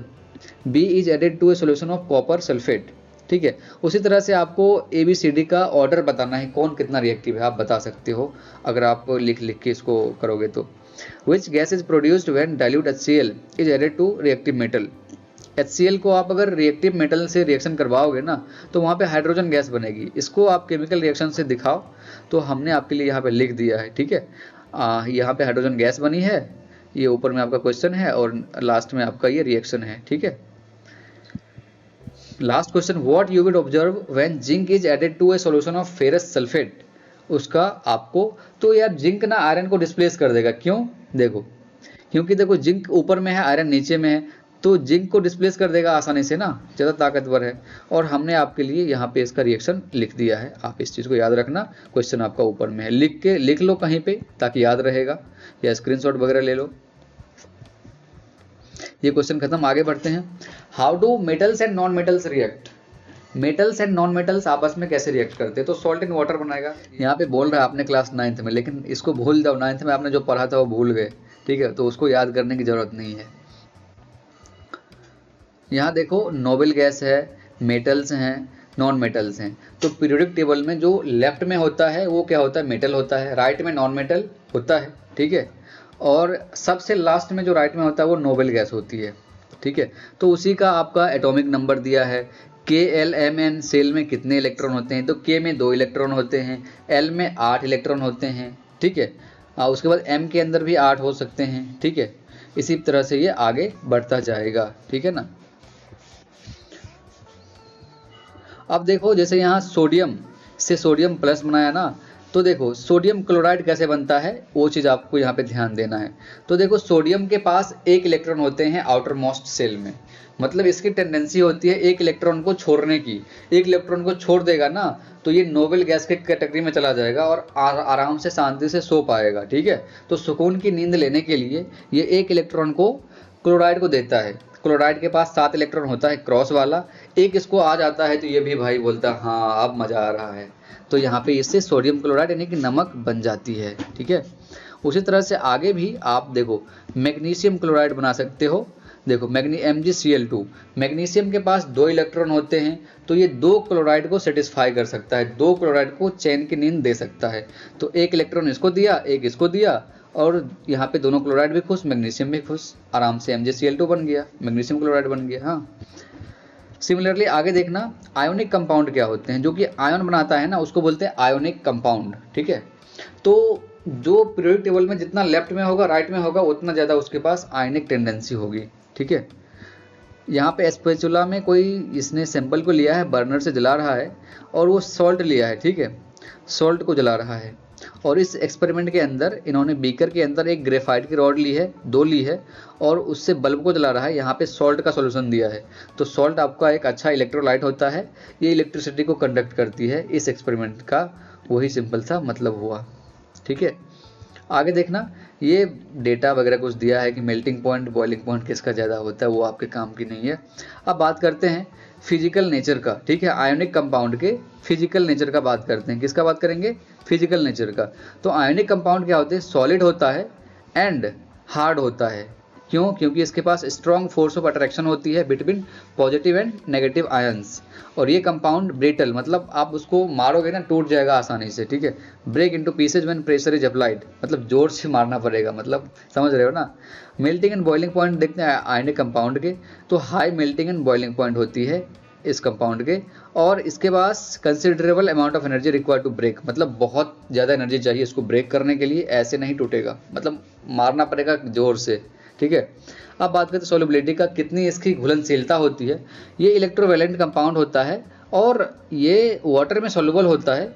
B is added to a solution of copper sulphate, ठीक है। उसी तरह से आपको ABCD का ऑर्डर बताना है, कौन कितना रिएक्टिव है, आप बता सकते हो अगर आप लिख के इसको करोगे तो। Which gas is produced when dilute HCl is added to reactive metal, HCl को आप अगर रिएक्टिव मेटल से रिएक्शन करवाओगे ना, तो वहाँ पे हाइड्रोजन गैस बनेगी। इसको आप केमिकल रिएक्शन से दिखाओ, तो हमने आपके लिए यहाँ पे लिख दिया है, ठीक है। यहाँ पे हाइड्रोजन गैस बनी है, ये ऊपर में आपका क्वेश्चन है और लास्ट में आपका ये रिएक्शन है, ठीक है। Last question, what you will observe when zinc is added to a solution of ferrous sulphate, उसका आपको, तो यार जिंक ना आयरन को डिस्प्लेस कर देगा, क्यों, देखो क्योंकि देखो जिंक ऊपर में है, आयरन नीचे में है, तो जिंक को डिस्प्लेस कर देगा आसानी से ना, ज़्यादा ताकतवर है। और हमने आपके लिए यहाँ पे इसका रिएक्शन लिख दिया है, आप इस चीज़ को याद रखना। क्वेश्चन आपका ऊपर में है, लिख लो कहीं पे ताकि याद रहेगा, या स्क्रीनशॉट वगैरह ले लो। ये क्वेश्चन खत्म, आगे बढ़ते हैं। How do metals and non metals react, metals and non metals आपस में कैसे रिएक्ट करते हैं, तो सॉल्ट इन वाटर बनाएगा। यहाँ पे बोल रहा है आपने क्लास 9th में, लेकिन इसको भूल जाओ, 9th में आपने जो पढ़ा था वो भूल गए, ठीक है, तो उसको याद करने की जरूरत नहीं है। यहाँ देखो नोबल गैस है, मेटल्स हैं, नॉन मेटल्स हैं, तो पीरियोडिक टेबल में जो लेफ्ट में होता है वो क्या होता है, मेटल होता है, राइट में नॉन मेटल होता है, ठीक है, और सबसे लास्ट में जो राइट में होता है वो नोबल गैस होती है, ठीक है। तो उसी का आपका एटॉमिक नंबर दिया है, KLMN सेल में कितने इलेक्ट्रॉन होते हैं, तो K में 2 इलेक्ट्रॉन होते हैं, L में 8 इलेक्ट्रॉन होते हैं, ठीक है। उसके बाद M के अंदर भी 8 हो सकते हैं, ठीक है। इसी तरह से ये आगे बढ़ता जाएगा, ठीक है ना। अब देखो जैसे यहाँ सोडियम से सोडियम प्लस बनाया ना, तो देखो सोडियम क्लोराइड कैसे बनता है वो चीज़ आपको यहाँ पे ध्यान देना है। तो देखो सोडियम के पास 1 इलेक्ट्रॉन होते हैं आउटर मोस्ट सेल में, मतलब इसकी टेंडेंसी होती है 1 इलेक्ट्रॉन को छोड़ने की। 1 इलेक्ट्रॉन को छोड़ देगा ना तो ये नोबल गैस के कैटेगरी में चला जाएगा और आराम से शांति से सो पाएगा, ठीक है। तो सुकून की नींद लेने के लिए ये 1 इलेक्ट्रॉन को क्लोराइड को देता है। क्लोराइड के पास 7 इलेक्ट्रॉन होता है क्रॉस वाला, एक इसको आ जाता है तो ये भी भाई बोलता है हाँ अब मज़ा आ रहा है, तो यहाँ पे इससे सोडियम क्लोराइड यानी कि नमक बन जाती है, ठीक है। उसी तरह से आगे भी आप देखो मैग्नीशियम क्लोराइड बना सकते हो। देखो MgCl2, मैग्नीशियम के पास 2 इलेक्ट्रॉन होते हैं, तो ये 2 क्लोराइड को सेटिस्फाई कर सकता है, 2 क्लोराइड को चैन की नींद दे सकता है। तो 1 इलेक्ट्रॉन इसको दिया, 1 इसको दिया, और यहाँ पे दोनों क्लोराइड भी खुश, मैग्नीशियम भी खुश, आराम से MgCl2 बन गया, मैग्नीशियम क्लोराइड बन गया। हाँ, सिमिलरली आगे देखना आयोनिक कंपाउंड क्या होते हैं, जो कि आयन बनाता है ना उसको बोलते हैं आयोनिक कंपाउंड, ठीक है। तो जो पीरियोडिक टेबल में जितना लेफ्ट में होगा राइट में होगा उतना ज़्यादा उसके पास आयनिक टेंडेंसी होगी, ठीक है। यहाँ पे स्पैचुला में कोई इसने सैंपल को लिया है, बर्नर से जला रहा है और वो सॉल्ट लिया है, ठीक है। सॉल्ट को जला रहा है। और इस एक्सपेरिमेंट के अंदर इन्होंने बीकर के अंदर एक ग्रेफाइट की रॉड ली है, 2 ली है, और उससे बल्ब को जला रहा है। यहाँ पे सॉल्ट का सॉल्यूशन दिया है। तो सॉल्ट आपका एक अच्छा इलेक्ट्रोलाइट होता है, ये इलेक्ट्रिसिटी को कंडक्ट करती है। इस एक्सपेरिमेंट का वही सिंपल सा मतलब हुआ। ठीक है, आगे देखना, ये डेटा वगैरह कुछ दिया है कि मेल्टिंग पॉइंट बॉइलिंग पॉइंट किसका ज़्यादा होता है, वो आपके काम की नहीं है। अब बात करते हैं फिजिकल नेचर का। ठीक है, आयोनिक कंपाउंड के फिजिकल नेचर का बात करते हैं। किसका बात करेंगे? फिजिकल नेचर का। तो आयोनिक कंपाउंड क्या होते हैं? सॉलिड होता है एंड हार्ड होता है। क्यों? क्योंकि इसके पास स्ट्रॉन्ग फोर्स ऑफ अट्रैक्शन होती है between positive and negative ions. और ये कंपाउंड ब्रिटल, मतलब आप उसको मारोगे ना टूट जाएगा आसानी से। ठीक है, break into pieces when pressure is applied, मतलब जोर से मारना पड़ेगा, मतलब समझ रहे हो ना। मेल्टिंग एंड बॉइलिंग पॉइंट देखते हैं आयोनिक कंपाउंड के, तो high melting and boiling point होती है इस कंपाउंड के। और इसके पास considerable amount of energy required to break, मतलब बहुत ज़्यादा एनर्जी चाहिए इसको ब्रेक करने के लिए, ऐसे नहीं टूटेगा, मतलब मारना पड़ेगा जोर से। ठीक है, अब बात करते हैं सॉल्युबिलिटी का, कितनी इसकी घुलनशीलता होती है। ये इलेक्ट्रोवैलेंट कंपाउंड होता है और ये वाटर में सॉल्युबल होता है,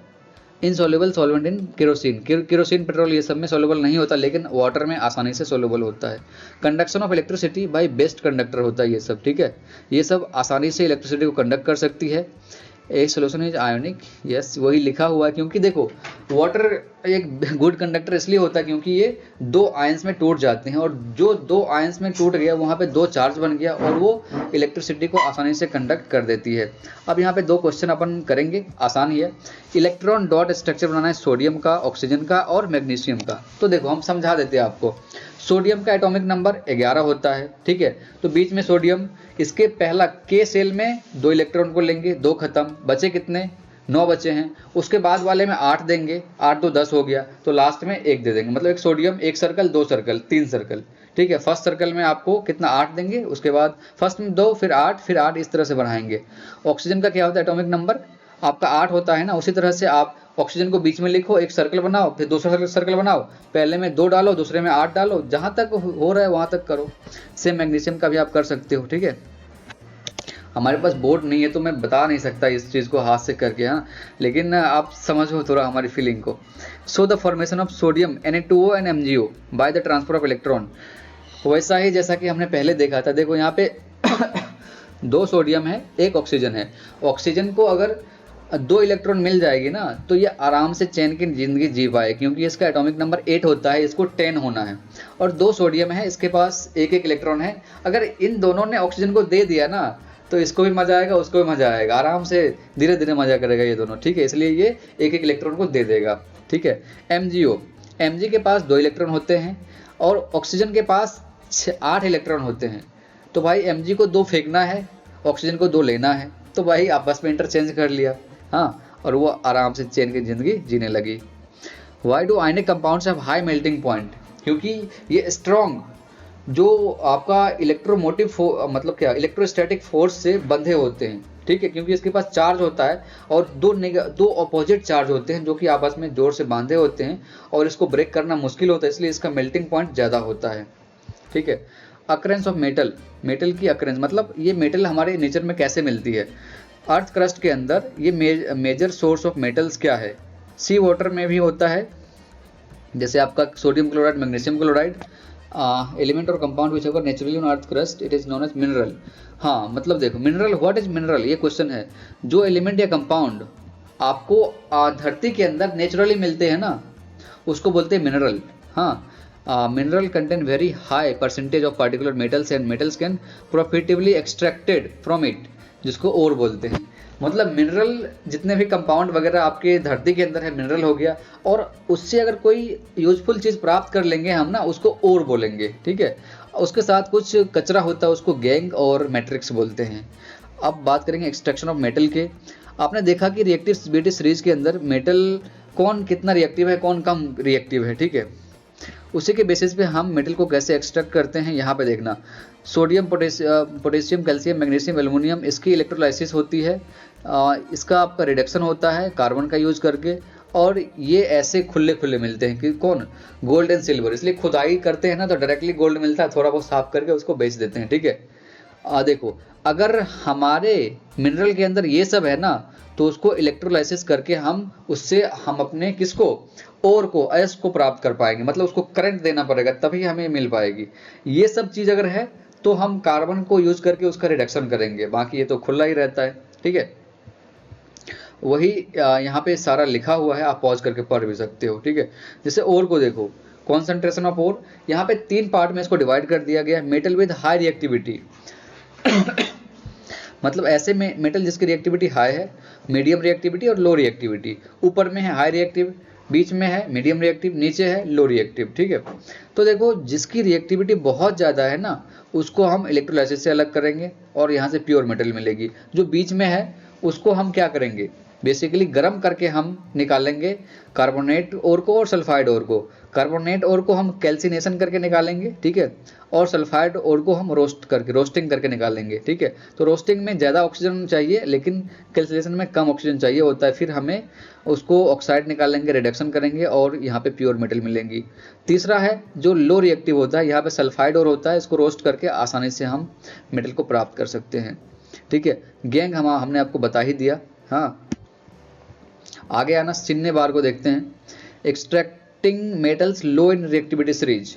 insoluble solvent in kerosene. Kerosene, petrol ये सब में सॉल्युबल नहीं होता, लेकिन वाटर में आसानी से सॉल्युबल होता है। Conduction of electricity bye best conductor होता है ये सब। ठीक है, ये सब आसानी से इलेक्ट्रिसिटी को कंडक्ट कर सकती है। A solution is ionic, yes वही लिखा हुआ है, क्योंकि देखो वाटर एक गुड कंडक्टर इसलिए होता है क्योंकि ये 2 आयंस में टूट जाते हैं, और जो 2 आयंस में टूट गया वहाँ पे 2 चार्ज बन गया और वो इलेक्ट्रिसिटी को आसानी से कंडक्ट कर देती है। अब यहाँ पे 2 क्वेश्चन अपन करेंगे, आसान ही है। इलेक्ट्रॉन डॉट स्ट्रक्चर बनाना है सोडियम का, ऑक्सीजन का और मैग्नीशियम का। तो देखो हम समझा देते हैं आपको। सोडियम का एटॉमिक नंबर 11 होता है। ठीक है, तो बीच में सोडियम, इसके पहला के सेल में 2 इलेक्ट्रॉन को लेंगे, 2 खत्म, बचे कितने? 9 बचे हैं। उसके बाद वाले में 8 देंगे, 8 2 10 हो गया, तो लास्ट में 1 दे देंगे, मतलब एक सोडियम, 1 सर्कल, 2 सर्कल, 3 सर्कल। ठीक है, फर्स्ट सर्कल में आपको कितना? 8 देंगे, उसके बाद फर्स्ट में 2, फिर 8, फिर 8, इस तरह से बढ़ाएंगे। ऑक्सीजन का क्या होता है एटॉमिक नंबर? आपका 8 होता है ना, उसी तरह से आप ऑक्सीजन को बीच में लिखो, एक सर्कल बनाओ, फिर दूसरा सर्कल बनाओ, पहले में 2 डालो, दूसरे में 8 डालो, जहां तक हो रहा है वहां तक करो। सेम मैग्नीशियम का भी आप कर सकते हो। ठीक है, हमारे पास बोर्ड नहीं है तो मैं बता नहीं सकता इस चीज़ को हाथ से करके, हाँ, लेकिन आप समझो थोड़ा हमारी फीलिंग को। So the formation of sodium Na2O and MgO by the transfer of electron. वैसा ही जैसा कि हमने पहले देखा था। देखो यहाँ पे 2 सोडियम है, 1 ऑक्सीजन है। ऑक्सीजन को अगर 2 इलेक्ट्रॉन मिल जाएगी ना, तो ये आराम से चैन की जिंदगी जी पाए, क्योंकि इसका एटॉमिक नंबर 8 होता है, इसको 10 होना है। और 2 सोडियम है, इसके पास 1 इलेक्ट्रॉन है। अगर इन दोनों ने ऑक्सीजन को दे दिया ना, तो इसको भी मजा आएगा, उसको भी मजा आएगा, आराम से धीरे धीरे मजा करेगा ये दोनों। ठीक है, इसलिए ये 1 इलेक्ट्रॉन को दे देगा। ठीक है, MgO, Mg के पास 2 इलेक्ट्रॉन होते हैं और ऑक्सीजन के पास 8 इलेक्ट्रॉन होते हैं। तो भाई Mg को 2 फेंकना है, ऑक्सीजन को 2 लेना है, तो भाई आपस में इंटरचेंज कर लिया, हाँ, और वो आराम से चैन की जिंदगी जीने लगी। Why do ionic compounds have high melting point? क्योंकि ये स्ट्रॉन्ग जो आपका इलेक्ट्रोमोटिव मतलब क्या, इलेक्ट्रोस्टैटिक फोर्स से बंधे होते हैं। ठीक है, क्योंकि इसके पास चार्ज होता है और 2 अपोजिट चार्ज होते हैं जो कि आपस में जोर से बांधे होते हैं, और इसको ब्रेक करना मुश्किल होता है, इसलिए इसका मेल्टिंग पॉइंट ज़्यादा होता है। ठीक है, अकरेंस ऑफ मेटल, मेटल की अकरेंस मतलब ये मेटल हमारे नेचर में कैसे मिलती है। अर्थ क्रस्ट के अंदर ये मेजर सोर्स ऑफ मेटल्स क्या है? सी वाटर में भी होता है, जैसे आपका sodium chloride, magnesium chloride. Element और compound which have naturally on earth crust, it is known as mineral. हाँ, मतलब देखो मिनरल, व्हाट इज मिनरल, ये क्वेश्चन है। जो एलिमेंट या कंपाउंड आपको धरती के अंदर नेचुरली मिलते हैं ना, उसको बोलते हैं मिनरल। हाँ, mineral contain very high percentage of particular metals and metals can profitably extracted from it, जिसको ओर बोलते हैं। मतलब मिनरल जितने भी कंपाउंड वगैरह आपके धरती के अंदर है, मिनरल हो गया, और उससे अगर कोई यूजफुल चीज़ प्राप्त कर लेंगे हम ना, उसको ओर बोलेंगे। ठीक है, उसके साथ कुछ कचरा होता है, उसको गैंग और मैट्रिक्स बोलते हैं। अब बात करेंगे एक्सट्रैक्शन ऑफ मेटल के। आपने देखा कि रिएक्टिविटी सीरीज के अंदर मेटल कौन कितना रिएक्टिव है, कौन कम रिएक्टिव है। ठीक है, उसी के बेसिस पे हम मेटल को कैसे एक्सट्रैक्ट करते हैं, यहाँ पे देखना। Sodium, potassium, calcium, magnesium, aluminium, इसकी इलेक्ट्रोलाइसिस होती है। इसका आपका रिडक्शन होता है कार्बन का यूज करके, और ये ऐसे खुले खुले मिलते हैं कि कौन, गोल्ड एंड सिल्वर। इसलिए खुदाई करते हैं ना तो डायरेक्टली गोल्ड मिलता है, थोड़ा बहुत साफ करके उसको बेच देते हैं। ठीक है, देखो अगर हमारे मिनरल के अंदर ये सब है ना, तो उसको इलेक्ट्रोलाइसिस करके हम उससे हम अपने किसको, ओर को, अयस्क को प्राप्त कर पाएंगे, मतलब उसको करंट देना पड़ेगा तभी हमें मिल पाएगी। ये सब चीज अगर है तो हम कार्बन को यूज करके उसका रिडक्शन करेंगे, बाकी ये तो खुला ही रहता है। ठीक है, वही यहाँ पे सारा लिखा हुआ है, आप पॉज करके पढ़ भी सकते हो। ठीक है, जैसे ओर को देखो, कॉन्सेंट्रेशन ऑफ ओर, यहाँ पे 3 पार्ट में इसको डिवाइड कर दिया गया है। मेटल विद हाई रिएक्टिविटी मतलब ऐसे में मेटल जिसकी रिएक्टिविटी हाई है, मीडियम रिएक्टिविटी और लो रिएक्टिविटी। ऊपर में है हाई रिएक्टिव, बीच में है मीडियम रिएक्टिव, नीचे है लो रिएक्टिव। ठीक है, तो देखो जिसकी रिएक्टिविटी बहुत ज़्यादा है ना, उसको हम इलेक्ट्रोलाइसिस से अलग करेंगे और यहाँ से प्योर मेटल मिलेगी। जो बीच में है उसको हम क्या करेंगे, बेसिकली गर्म करके हम निकालेंगे कार्बोनेट ओर को और सल्फाइड ओर को। कार्बोनेट ओर को हम कैल्सिनेशन करके निकालेंगे, ठीक है, और सल्फाइड ओर को हम रोस्टिंग करके निकालेंगे। ठीक है, तो रोस्टिंग में ज़्यादा ऑक्सीजन चाहिए लेकिन कैल्सिनेशन में कम ऑक्सीजन चाहिए होता है, फिर हमें उसको ऑक्साइड निकालेंगे, रिडक्शन करेंगे और यहाँ पे प्योर मेटल मिलेंगी। तीसरा है जो लो रिएक्टिव होता है, यहाँ पे सल्फाइड ओर होता है, इसको रोस्ट करके आसानी से हम मेटल को प्राप्त कर सकते हैं। ठीक है, गैंग हमने आपको बता ही दिया। हाँ, आगे आना चिन्ह बार को देखते हैं। एक्सट्रैक्टिंग मेटल्स लो इन रिएक्टिविटी सीरीज,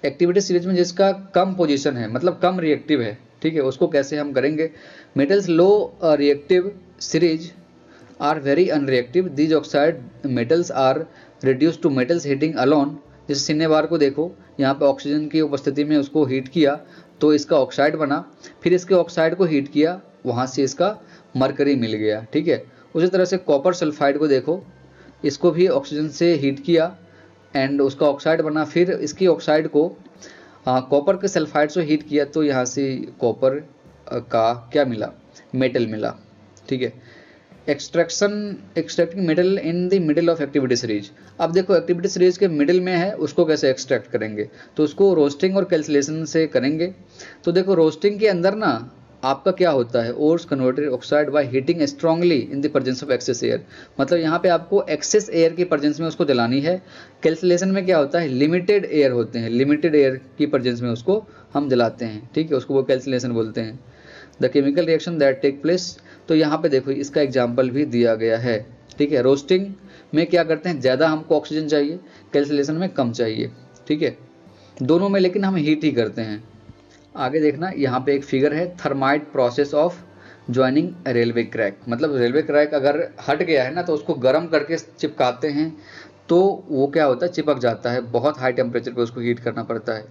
एक्टिविटी सीरीज में जिसका कम पोजीशन है, मतलब कम रिएक्टिव है। ठीक है, उसको कैसे हम करेंगे। Metals low reactive series are very unreactive, these oxide metals are reduce to metals heating alone. जैसे चिन्ह बार को देखो, यहाँ पे ऑक्सीजन की उपस्थिति में उसको हीट किया तो इसका ऑक्साइड बना, फिर इसके ऑक्साइड को हीट किया, वहाँ से इसका मरकरी मिल गया। ठीक है, उसी तरह से कॉपर सल्फाइड को देखो, इसको भी ऑक्सीजन से हीट किया एंड उसका ऑक्साइड बना, फिर इसकी ऑक्साइड को कॉपर के सल्फाइड से हीट किया तो यहाँ से कॉपर का क्या मिला, मेटल मिला। ठीक है, extracting metal in the middle of activity series. अब देखो एक्टिविटी सीरीज के मिडिल में है, उसको कैसे एक्सट्रैक्ट करेंगे, तो उसको रोस्टिंग और कैल्सिलेशन से करेंगे। तो देखो रोस्टिंग के अंदर ना आपका क्या होता है, ores converted oxide by heating strongly in the presence of excess air, मतलब यहाँ पे आपको एक्सेस एयर की प्रेजेंस में उसको जलानी है। कैल्सिलेशन में क्या होता है, लिमिटेड एयर होते हैं, लिमिटेड एयर की प्रेजेंस में उसको हम जलाते हैं। ठीक है, उसको वो कैल्सिलेशन बोलते हैं। The chemical reaction that take place, तो यहाँ पे देखो इसका एग्जाम्पल भी दिया गया है। ठीक है, रोस्टिंग में क्या करते हैं, ज़्यादा हमको ऑक्सीजन चाहिए, कैल्सिलेशन में कम चाहिए। ठीक है, दोनों में लेकिन हम हीट ही करते हैं। आगे देखना, यहाँ पे एक फिगर है, thermite process of joining railway crack, मतलब रेलवे क्रैक अगर हट गया है ना तो उसको गर्म करके चिपकाते हैं तो वो क्या होता है, चिपक जाता है, बहुत हाई टेम्परेचर पे उसको हीट करना पड़ता है।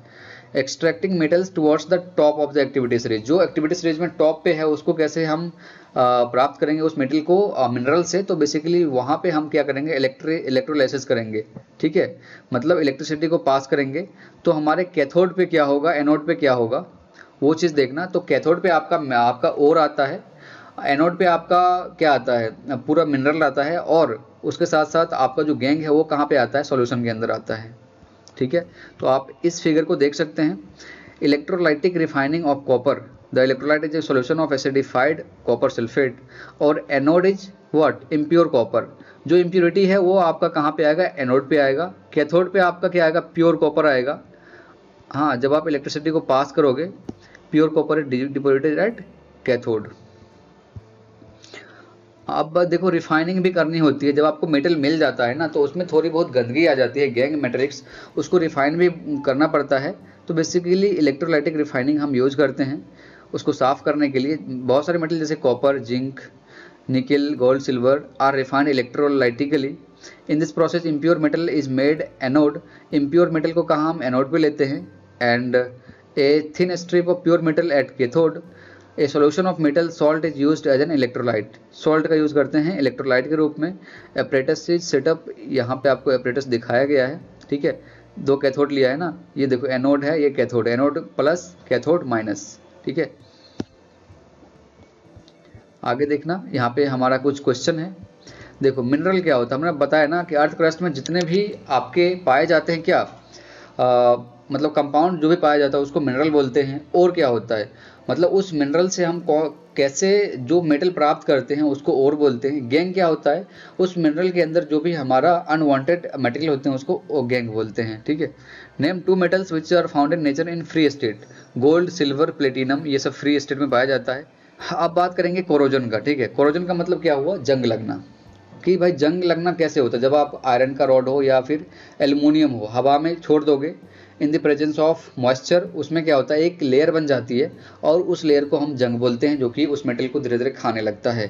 Extracting metals towards the top of the activity series, जो एक्टिविटी सीरीज में टॉप पे है उसको कैसे हम प्राप्त करेंगे उस मेटल को मिनरल से, तो बेसिकली वहाँ पे हम क्या करेंगे, इलेक्ट्रोलाइसिस करेंगे। ठीक है, मतलब इलेक्ट्रिसिटी को पास करेंगे तो हमारे कैथोड पे क्या होगा, एनोड पे क्या होगा, वो चीज़ देखना। तो कैथोड पे आपका ओर आता है, एनोड पे आपका क्या आता है, पूरा मिनरल आता है, और उसके साथ साथ आपका जो गैंग है वो कहाँ पे आता है, सॉल्यूशन के अंदर आता है। ठीक है, तो आप इस फिगर को देख सकते हैं। Electrolytic refining of copper, the electrolyte is a solution of acidified copper sulphate, और anode is what, impure copper. जो इम्प्योरिटी है वो आपका कहाँ पे आएगा, एनोड पे आएगा। कैथोड पे आपका क्या आएगा, प्योर कॉपर आएगा। हाँ, जब आप इलेक्ट्रिसिटी को पास करोगे, pure copper is deposited at cathode. अब देखो रिफाइनिंग भी करनी होती है, जब आपको मेटल मिल जाता है ना तो उसमें थोड़ी बहुत गंदगी आ जाती है, गैंग मैट्रिक्स, उसको रिफाइन भी करना पड़ता है। तो बेसिकली इलेक्ट्रोलाइटिक रिफाइनिंग हम यूज करते हैं उसको साफ करने के लिए। बहुत सारे मेटल जैसे copper, zinc, nickel, gold, silver are refined electrolytically. In this process impure metal is made anode, impure metal को कहाँ हम एनोड पे लेते हैं, and a thin strip of pure metal at cathode. A solution of metal salt is used as an electrolyte, salt का use करते हैं electrolyte के रूप में। एपरेटस इज सेटअप, यहाँ पे आपको एपरेटस दिखाया गया है। ठीक है, 2 कैथोड लिया है ना, ये देखो एनोड है, ये cathode, anode plus cathode minus. ठीक है, आगे देखना, यहाँ पे हमारा कुछ क्वेश्चन है। देखो मिनरल क्या होता है, हमने बताया ना कि अर्थ क्रस्ट में जितने भी आपके पाए जाते हैं क्या, मतलब कंपाउंड जो भी पाया जाता है उसको मिनरल बोलते हैं। और क्या होता है, मतलब उस मिनरल से हम कैसे जो मेटल प्राप्त करते हैं उसको और बोलते हैं। गैंग क्या होता है, उस मिनरल के अंदर जो भी हमारा अनवांटेड मटेरियल होते हैं उसको गैंग बोलते हैं। ठीक है, name 2 metals which are found in nature in free state, gold, silver, platinum, ये सब फ्री स्टेट में पाया जाता है। अब बात करेंगे कोरोजन का, ठीक है। कोरोजन का मतलब क्या हुआ, जंग लगना। कि भाई जंग लगना कैसे होता है, जब आप आयरन का रॉड हो या फिर एल्युमिनियम हो, हवा में छोड़ दोगे इन द प्रेजेंस ऑफ मॉइस्चर, उसमें क्या होता है, एक लेयर बन जाती है और उस लेयर को हम जंग बोलते हैं, जो कि उस मेटल को धीरे धीरे खाने लगता है।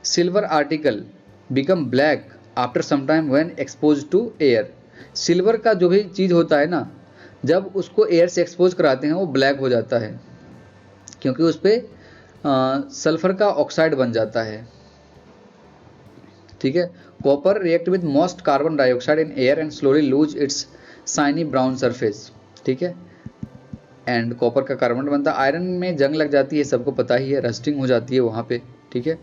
Silver article become black after some time when expose to air. Silver का जो भी चीज़ होता है ना, जब उसको एयर से एक्सपोज कराते हैं वो ब्लैक हो जाता है, क्योंकि उस पर सल्फर का ऑक्साइड बन जाता है, ठीक है। Copper react with most carbon dioxide in air and slowly lose its shiny brown surface, ठीक है। एंड कॉपर का कार्बन बनता है, आयरन में जंग लग जाती है, सबको पता ही है, रस्टिंग हो जाती है वहाँ पे, ठीक है।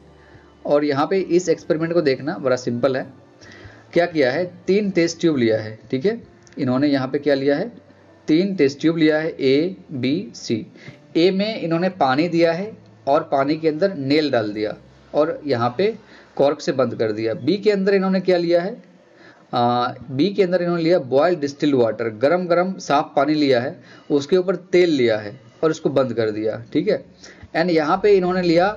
और यहाँ पे इस एक्सपेरिमेंट को देखना बड़ा सिंपल है। क्या किया है, 3 टेस्ट ट्यूब लिया है, ठीक है। इन्होंने यहाँ पे क्या लिया है, 3 टेस्ट ट्यूब लिया है, ए बी सी। ए में इन्होंने पानी दिया है और पानी के अंदर नेल डाल दिया और यहाँ पे कॉर्क से बंद कर दिया। बी के अंदर इन्होंने क्या लिया है, बी के अंदर इन्होंने लिया बॉइल्ड डिस्टिल्ड वाटर, गरम गरम साफ पानी लिया है, उसके ऊपर तेल लिया है और उसको बंद कर दिया, ठीक है। एंड यहाँ पे इन्होंने लिया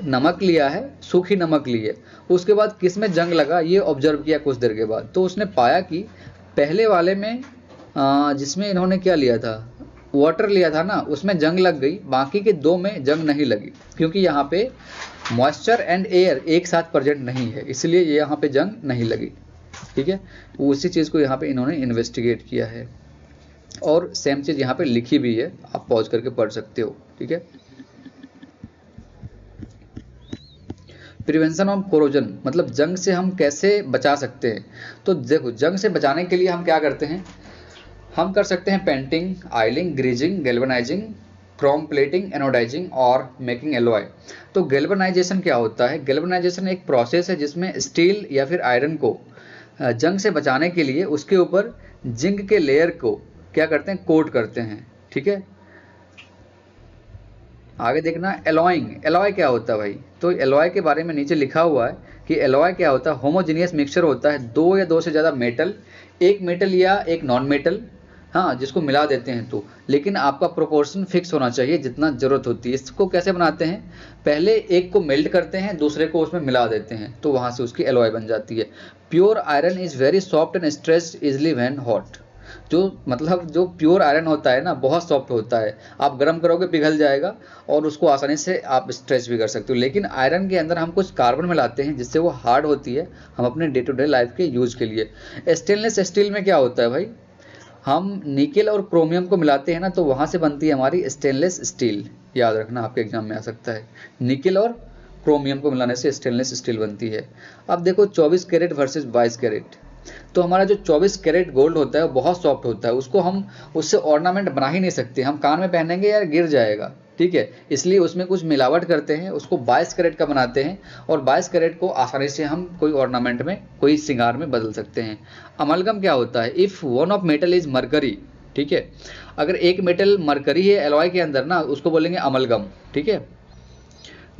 नमक लिया है, सूखी नमक ली है। उसके बाद किस में जंग लगा ये ऑब्जर्व किया कुछ देर के बाद, तो उसने पाया कि पहले वाले में जिसमें इन्होंने क्या लिया था, वाटर लिया था ना, उसमें जंग लग गई, बाकी के 2 में जंग नहीं लगी, क्योंकि यहाँ पे मॉइस्चर एंड एयर एक साथ प्रेजेंट नहीं है, इसलिए ये यहाँ पे जंग नहीं लगी, ठीक है। उसी चीज़ को यहाँ पे इन्होंने इन्वेस्टिगेट किया है और सेम चीज़ यहाँ पे लिखी भी है, आप पॉज करके पढ़ सकते हो, ठीक है। प्रिवेंशन ऑफ कोरोजन मतलब जंग से हम कैसे बचा सकते हैं। तो देखो, जंग से बचाने के लिए हम क्या करते हैं, हम कर सकते हैं painting, oiling, greasing, galvanising, chrome plating, anodising और मेकिंग एलॉय। तो गैल्वेनाइजेशन क्या होता है, गैल्वेनाइजेशन एक प्रोसेस है जिसमें स्टील या फिर आयरन को जंग से बचाने के लिए उसके ऊपर जिंक के लेयर को क्या करते हैं, कोट करते हैं, ठीक है। आगे देखना एलॉइंग, एलॉय क्या होता है भाई, तो एलॉय के बारे में नीचे लिखा हुआ है कि एलॉय क्या होता है, होमोजीनियस मिक्सचर होता है 2 या 2 से ज़्यादा मेटल, एक मेटल या एक नॉन मेटल, हाँ, जिसको मिला देते हैं तो, लेकिन आपका प्रोपोर्शन फिक्स होना चाहिए जितना ज़रूरत होती है। इसको कैसे बनाते हैं, पहले एक को मेल्ट करते हैं, दूसरे को उसमें मिला देते हैं, तो वहाँ से उसकी एलॉय बन जाती है। Pure iron is very soft and stretched easily when hot. जो मतलब जो प्योर आयरन होता है ना, बहुत सॉफ्ट होता है, आप गर्म करोगे पिघल जाएगा और उसको आसानी से आप स्ट्रेच भी कर सकते हो। लेकिन आयरन के अंदर हम कुछ कार्बन मिलाते हैं जिससे वो हार्ड होती है, हम अपने डे टू डे लाइफ के यूज के लिए। स्टेनलेस स्टील में क्या होता है भाई, हम निकेल और क्रोमियम को मिलाते हैं ना, तो वहाँ से बनती है हमारी स्टेनलेस स्टील, याद रखना आपके एग्जाम में आ सकता है, निकेल और क्रोमियम को मिलाने से स्टेनलेस स्टील बनती है। अब देखो 24 कैरेट वर्सेस 22 कैरेट, तो हमारा जो 24 कैरेट गोल्ड होता है वो बहुत सॉफ्ट होता है, उसको हम उससे ऑर्नामेंट बना ही नहीं सकते, हम कान में पहनेंगे यार गिर जाएगा, ठीक है। इसलिए उसमें कुछ मिलावट करते हैं, उसको 22 कैरेट का बनाते हैं और 22 कैरेट को आसानी से हम कोई ऑर्नामेंट में, कोई श्रृंगार में बदल सकते हैं। अमलगम क्या होता है, if one of metal is mercury, ठीक है, अगर एक मेटल मरकरी है एलॉय के अंदर ना, उसको बोलेंगे अमलगम, ठीक है।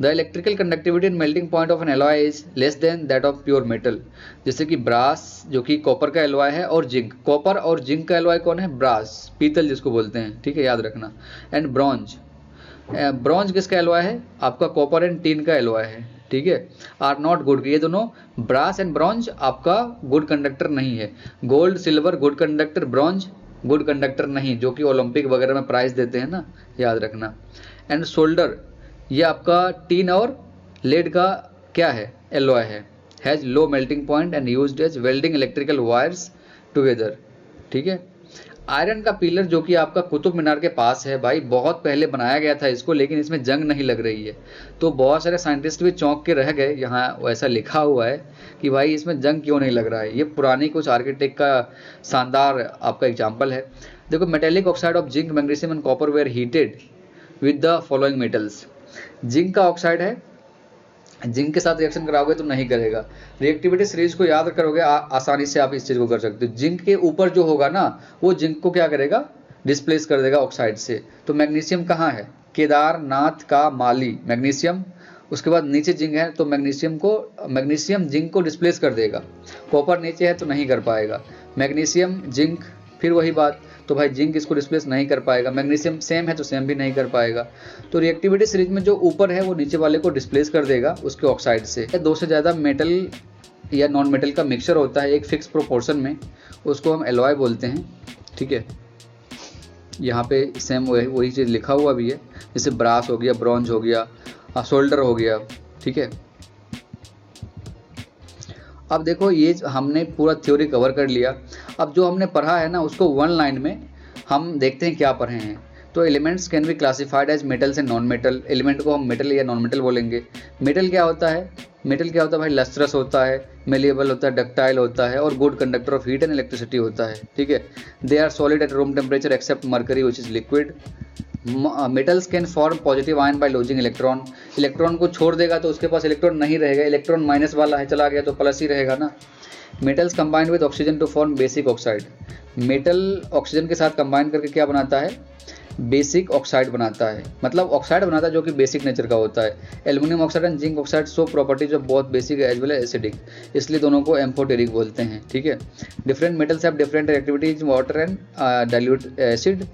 The electrical conductivity and melting point of N alloy is less than that of pure metal, जैसे कि ब्रास जो कि कॉपर का एलॉय है, और जिंक, कॉपर और जिंक का एलॉय कौन है, ब्रास, पीतल जिसको बोलते हैं, ठीक है, याद रखना। एंड ब्रॉन्ज, ब्रॉन्ज किसका एलॉय है, आपका कॉपर एंड टीन का एलॉय है, ठीक है। आर नॉट गुड, ये दोनों ब्रास एंड ब्रॉन्ज आपका गुड कंडक्टर नहीं है। Gold silver good conductor, bronze good conductor नहीं, जो कि ओलंपिक वगैरह में प्राइज देते हैं ना, याद रखना। एंड सोल्डर, ये आपका टीन और लेड का क्या है, एलॉय है, has low melting point and used as welding electrical wires together, ठीक है। आयरन का पिलर जो कि आपका कुतुब मीनार के पास है भाई, बहुत पहले बनाया गया था इसको, लेकिन इसमें जंग नहीं लग रही है, तो बहुत सारे साइंटिस्ट भी चौंक के रह गए। यहाँ वैसा लिखा हुआ है कि भाई इसमें जंग क्यों नहीं लग रहा है, ये पुरानी कुछ आर्किटेक्ट का शानदार आपका एग्जाम्पल है। देखो, metallic oxide of zinc, magnesium and copper were heated with the following metals. Zinc का ऑक्साइड है, जिंक के साथ रिएक्शन कराओगे तो नहीं करेगा। रिएक्टिविटी सीरीज को याद करोगे आसानी से आप इस चीज को कर सकते हो। जिंक के ऊपर जो होगा ना, वो जिंक को क्या करेगा, डिस्प्लेस कर देगा ऑक्साइड से। तो मैग्नीशियम कहाँ है, केदारनाथ का माली मैग्नीशियम, उसके बाद नीचे जिंक है, तो मैग्नीशियम जिंक को डिस्प्लेस कर देगा। कॉपर नीचे है तो नहीं कर पाएगा। मैग्नीशियम जिंक, फिर वही बात, तो भाई जिंक इसको डिस्प्लेस नहीं कर पाएगा, मैग्नीशियम सेम है तो सेम भी नहीं कर पाएगा। तो रिएक्टिविटी सीरीज में जो ऊपर है वो नीचे वाले को डिस्प्लेस कर देगा उसके ऑक्साइड से। दो से ज़्यादा मेटल या नॉन मेटल का मिक्सचर होता है एक फिक्स प्रोपोर्शन में, उसको हम एलॉय बोलते हैं, ठीक है। यहाँ पे सेम वही चीज़ लिखा हुआ भी है, जैसे ब्रास हो गया, ब्रॉन्ज हो गया, सोल्डर हो गया, ठीक है। अब देखो ये हमने पूरा थ्योरी कवर कर लिया। अब जो हमने पढ़ा है ना उसको वन लाइन में हम देखते हैं क्या पढ़े हैं। तो elements can be classified as metals and non metal. Element को हम मेटल या नॉन मेटल बोलेंगे। मेटल क्या होता है? मेटल क्या होता है भाई? लस्ट्रस होता है, मेलिएबल होता है, डक्टाइल होता है और good conductor of heat and electricity होता है, ठीक है। They are solid at room temperature except mercury which is liquid. Metals can form positive ion by losing electron. Electron को छोड़ देगा तो उसके पास इलेक्ट्रॉन नहीं रहेगा, इलेक्ट्रॉन माइनस वाला है, चला गया तो प्लस ही रहेगा ना। Metals combined with oxygen to form basic oxide. Metal oxygen के साथ कंबाइन करके क्या बनाता है? बेसिक ऑक्साइड बनाता है, मतलब ऑक्साइड बनाता है जो कि बेसिक नेचर का होता है। Aluminium oxide and zinc oxide so properties of both basic as well as acidic, इसलिए दोनों को एम्फोटेरिक बोलते हैं, ठीक है। Different metals have different reactivities water and dilute acid.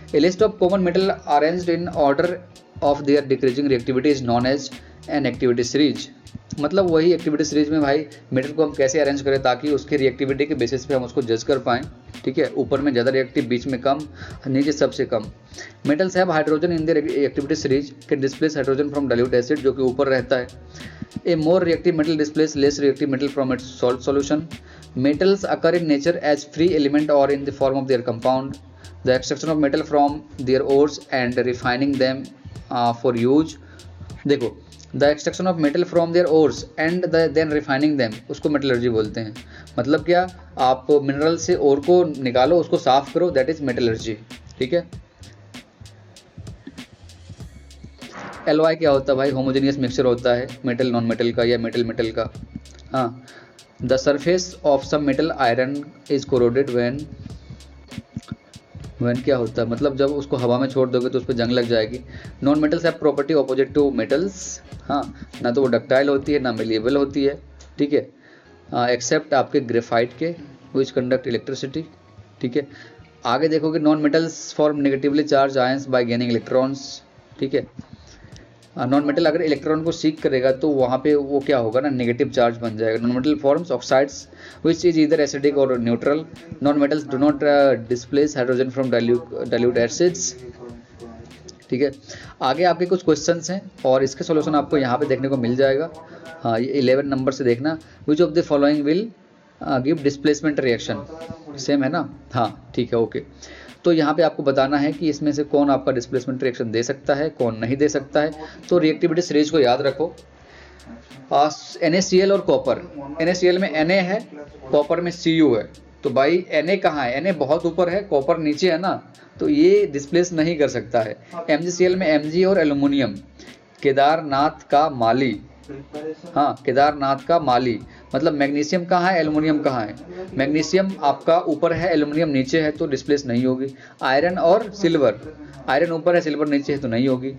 A list of common metal arranged in order of their decreasing reactivity is known as an activity series। मतलब वही activity series में भाई मेटल को हम कैसे अरेंज करें ताकि उसके रिएक्टिविटी के बेसिस पे हम उसको जज कर पाएँ, ठीक है। ऊपर में ज़्यादा रिएक्टिव, बीच में कम, नीचे सबसे कम। Metals have hydrogen in their activity series can displace hydrogen from dilute acid, जो कि ऊपर रहता है। A more reactive metal displace less reactive metal from its salt solution. Metals occur in nature as free element or in the form of their compound. The extraction of metal from their ores and refining them for use। देखो, the extraction of metal from their ores and then refining them, उसको metallurgy बोलते हैं। मतलब क्या? आप mineral से ओर को निकालो, उसको साफ करो, दैट इज मेटलर्जी, ठीक है। एलॉय क्या होता है भाई? होमोजेनियस मिक्सचर होता है मेटल नॉन मेटल का या मेटल मेटल का। हाँ, the surface of some metal iron is corroded when क्या होता है? मतलब जब उसको हवा में छोड़ दोगे तो उस पर जंग लग जाएगी। Non metals have property opposite to metals. हाँ, ना तो वो डक्टाइल होती है ना मेलिएबल होती है, ठीक है, एक्सेप्ट आपके ग्रेफाइट के विच कंडक्ट इलेक्ट्रिसिटी, ठीक है। आगे देखोगे non metals form negatively charge ions bye gaining electrons, ठीक है। नॉन मेटल अगर इलेक्ट्रॉन को सीक करेगा तो वहाँ पे वो क्या होगा ना, नेगेटिव चार्ज बन जाएगा। Non metal forms oxides which is इधर एसिडिक और neutral. Non metals do not displace hydrogen from dilute acids, ठीक है। आगे आपके कुछ क्वेश्चंस हैं और इसके सॉल्यूशन आपको यहाँ पे देखने को मिल जाएगा। हाँ, ये 11 नंबर से देखना। Which of the following will give displacement reaction, same है ना? हाँ, ठीक है, ओके। तो यहाँ पे आपको बताना है कि इसमें से कौन आपका डिस्प्लेसमेंट रिएक्शन दे सकता है, कौन नहीं दे सकता है। तो रिएक्टिविटी सीरीज को याद रखो। NaCl और कॉपर। NaCl में Na है, कॉपर में Cu है। तो भाई Na कहाँ है? Na बहुत ऊपर है, कॉपर नीचे है ना, तो ये डिस्प्लेस नहीं कर सकता है। MgCl में Mg और एल्यूमिनियम। केदारनाथ का माली, हाँ, केदारनाथ का माली। मतलब मैग्नीशियम कहाँ है, एल्युमिनियम कहाँ है? मैग्नीशियम आपका ऊपर है, एल्युमिनियम नीचे है, तो डिस्प्लेस नहीं होगी। आयरन और सिल्वर, आयरन ऊपर है, सिल्वर नीचे है, तो नहीं होगी।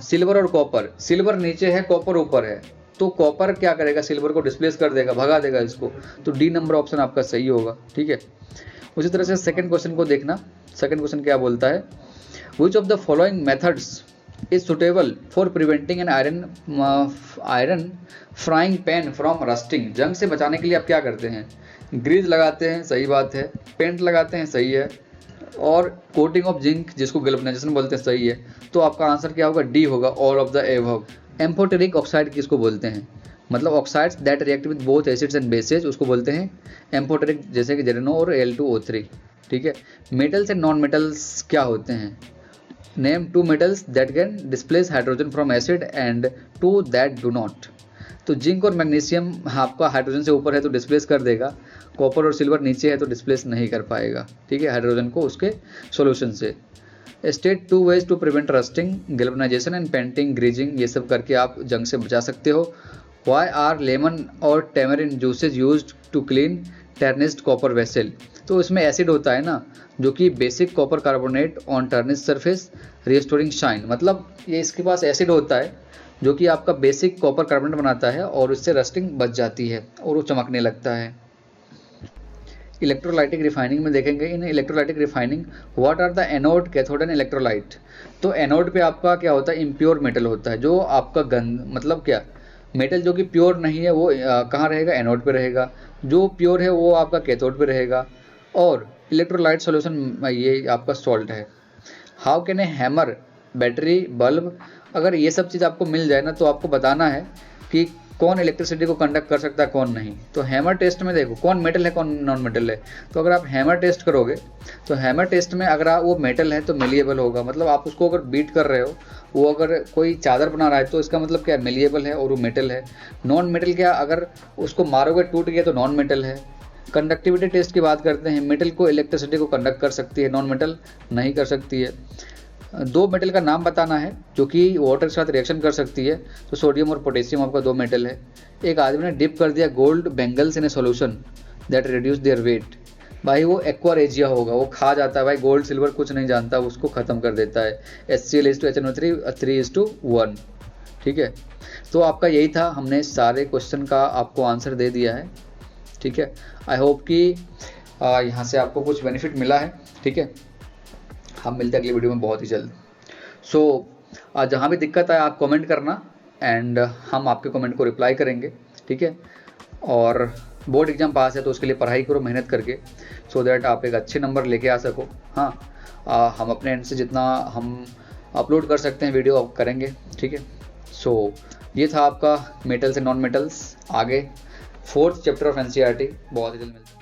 सिल्वर और कॉपर, सिल्वर नीचे है, कॉपर ऊपर है, तो कॉपर क्या करेगा? सिल्वर को डिस्प्लेस कर देगा, भगा देगा इसको। तो डी नंबर ऑप्शन आपका सही होगा, ठीक है। उसी तरह से सेकंड क्वेश्चन को देखना। सेकंड क्वेश्चन क्या बोलता है? Which of the following methods is suitable for preventing an iron frying pan from rusting। जंग से बचाने के लिए आप क्या करते हैं? ग्रीज लगाते हैं, सही बात है। पेंट लगाते हैं, सही है। और कोटिंग ऑफ जिंक, जिसको गैल्वेनाइजेशन बोलते हैं, सही है। तो आपका आंसर क्या होगा? डी होगा, all of the above. Amphoteric oxide किसको बोलते हैं? मतलब oxides that react with both acids and bases, उसको बोलते हैं एम्फोटेरिक, जैसे कि ZnO और Al2O3, ठीक है। मेटल्स एंड नॉन मेटल्स क्या होते हैं? Name 2 metals that can displace hydrogen from acid and 2 that do not। तो जिंक और मैग्नीशियम आपका हाइड्रोजन से ऊपर है तो डिस्प्लेस कर देगा, कॉपर और सिल्वर नीचे है तो डिस्प्लेस नहीं कर पाएगा, ठीक है, हाइड्रोजन को उसके सॉल्यूशन से। State 2 ways to prevent rusting, galvanisation and painting, greasing, ये सब करके आप जंग से बचा सकते हो। Why are lemon or tamarind juices used to clean tarnished copper vessel. तो इसमें एसिड होता है ना, जो कि basic copper carbonate on tarnished surface restoring shine. मतलब ये इसके पास एसिड होता है जो कि आपका बेसिक कॉपर कार्बोनेट बनाता है और उससे रस्टिंग बच जाती है और वो चमकने लगता है। इलेक्ट्रोलाइटिक रिफाइनिंग में देखेंगे, in electrolytic refining what are the anode, cathode and electrolyte. तो एनोड पे आपका क्या होता है, इम्प्योर मेटल होता है, जो आपका गंद मतलब क्या, मेटल जो कि प्योर नहीं है वो कहाँ रहेगा, एनोड पे रहेगा, जो प्योर है वो आपका कैथोड पे रहेगा। और इलेक्ट्रोलाइट सॉल्यूशन ये आपका सॉल्ट है। How can a hammer, battery, bulb, अगर ये सब चीज़ आपको मिल जाए ना तो आपको बताना है कि कौन इलेक्ट्रिसिटी को कंडक्ट कर सकता है कौन नहीं। तो हैमर टेस्ट में देखो कौन मेटल है कौन नॉन मेटल है। तो अगर आप हैमर टेस्ट करोगे तो हैमर टेस्ट में अगर वो मेटल है तो मेलिएबल होगा, मतलब आप उसको अगर बीट कर रहे हो, वो अगर कोई चादर बना रहा है तो इसका मतलब क्या, मेलिएबल है और वो मेटल है। नॉन मेटल क्या, अगर उसको मारोगे टूट गया तो नॉन मेटल है। कंडक्टिविटी टेस्ट की बात करते हैं, मेटल को इलेक्ट्रिसिटी को कंडक्ट कर सकती है, नॉन मेटल नहीं कर सकती है। दो मेटल का नाम बताना है जो कि वाटर के साथ रिएक्शन कर सकती है। तो सोडियम और पोटेशियम आपका दो मेटल है। एक आदमी ने डिप कर दिया gold bangles in a solution that reduce their weight, भाई वो एक्वारेजिया होगा, वो खा जाता है भाई, गोल्ड सिल्वर कुछ नहीं जानता, उसको ख़त्म कर देता है। HCl:2HNO3 3:1। ठीक है, तो आपका यही था, हमने सारे क्वेश्चन का आपको आंसर दे दिया है। ठीक है, आई होप कि यहाँ से आपको कुछ बेनिफिट मिला है। ठीक है, हम मिलते हैं अगली वीडियो में बहुत ही जल्द। सो जहाँ भी दिक्कत आए आप कमेंट करना एंड हम आपके कमेंट को रिप्लाई करेंगे। ठीक है, और बोर्ड एग्जाम पास है तो उसके लिए पढ़ाई करो मेहनत करके, सो दैट आप एक अच्छे नंबर लेके आ सको। हाँ, हम अपने एंड से जितना हम अपलोड कर सकते हैं वीडियो आप करेंगे। ठीक है, सो ये था आपका मेटल्स एंड नॉन मेटल्स। आगे 4th चैप्टर ऑफ NCERT बहुत ही जल्द मिलता है।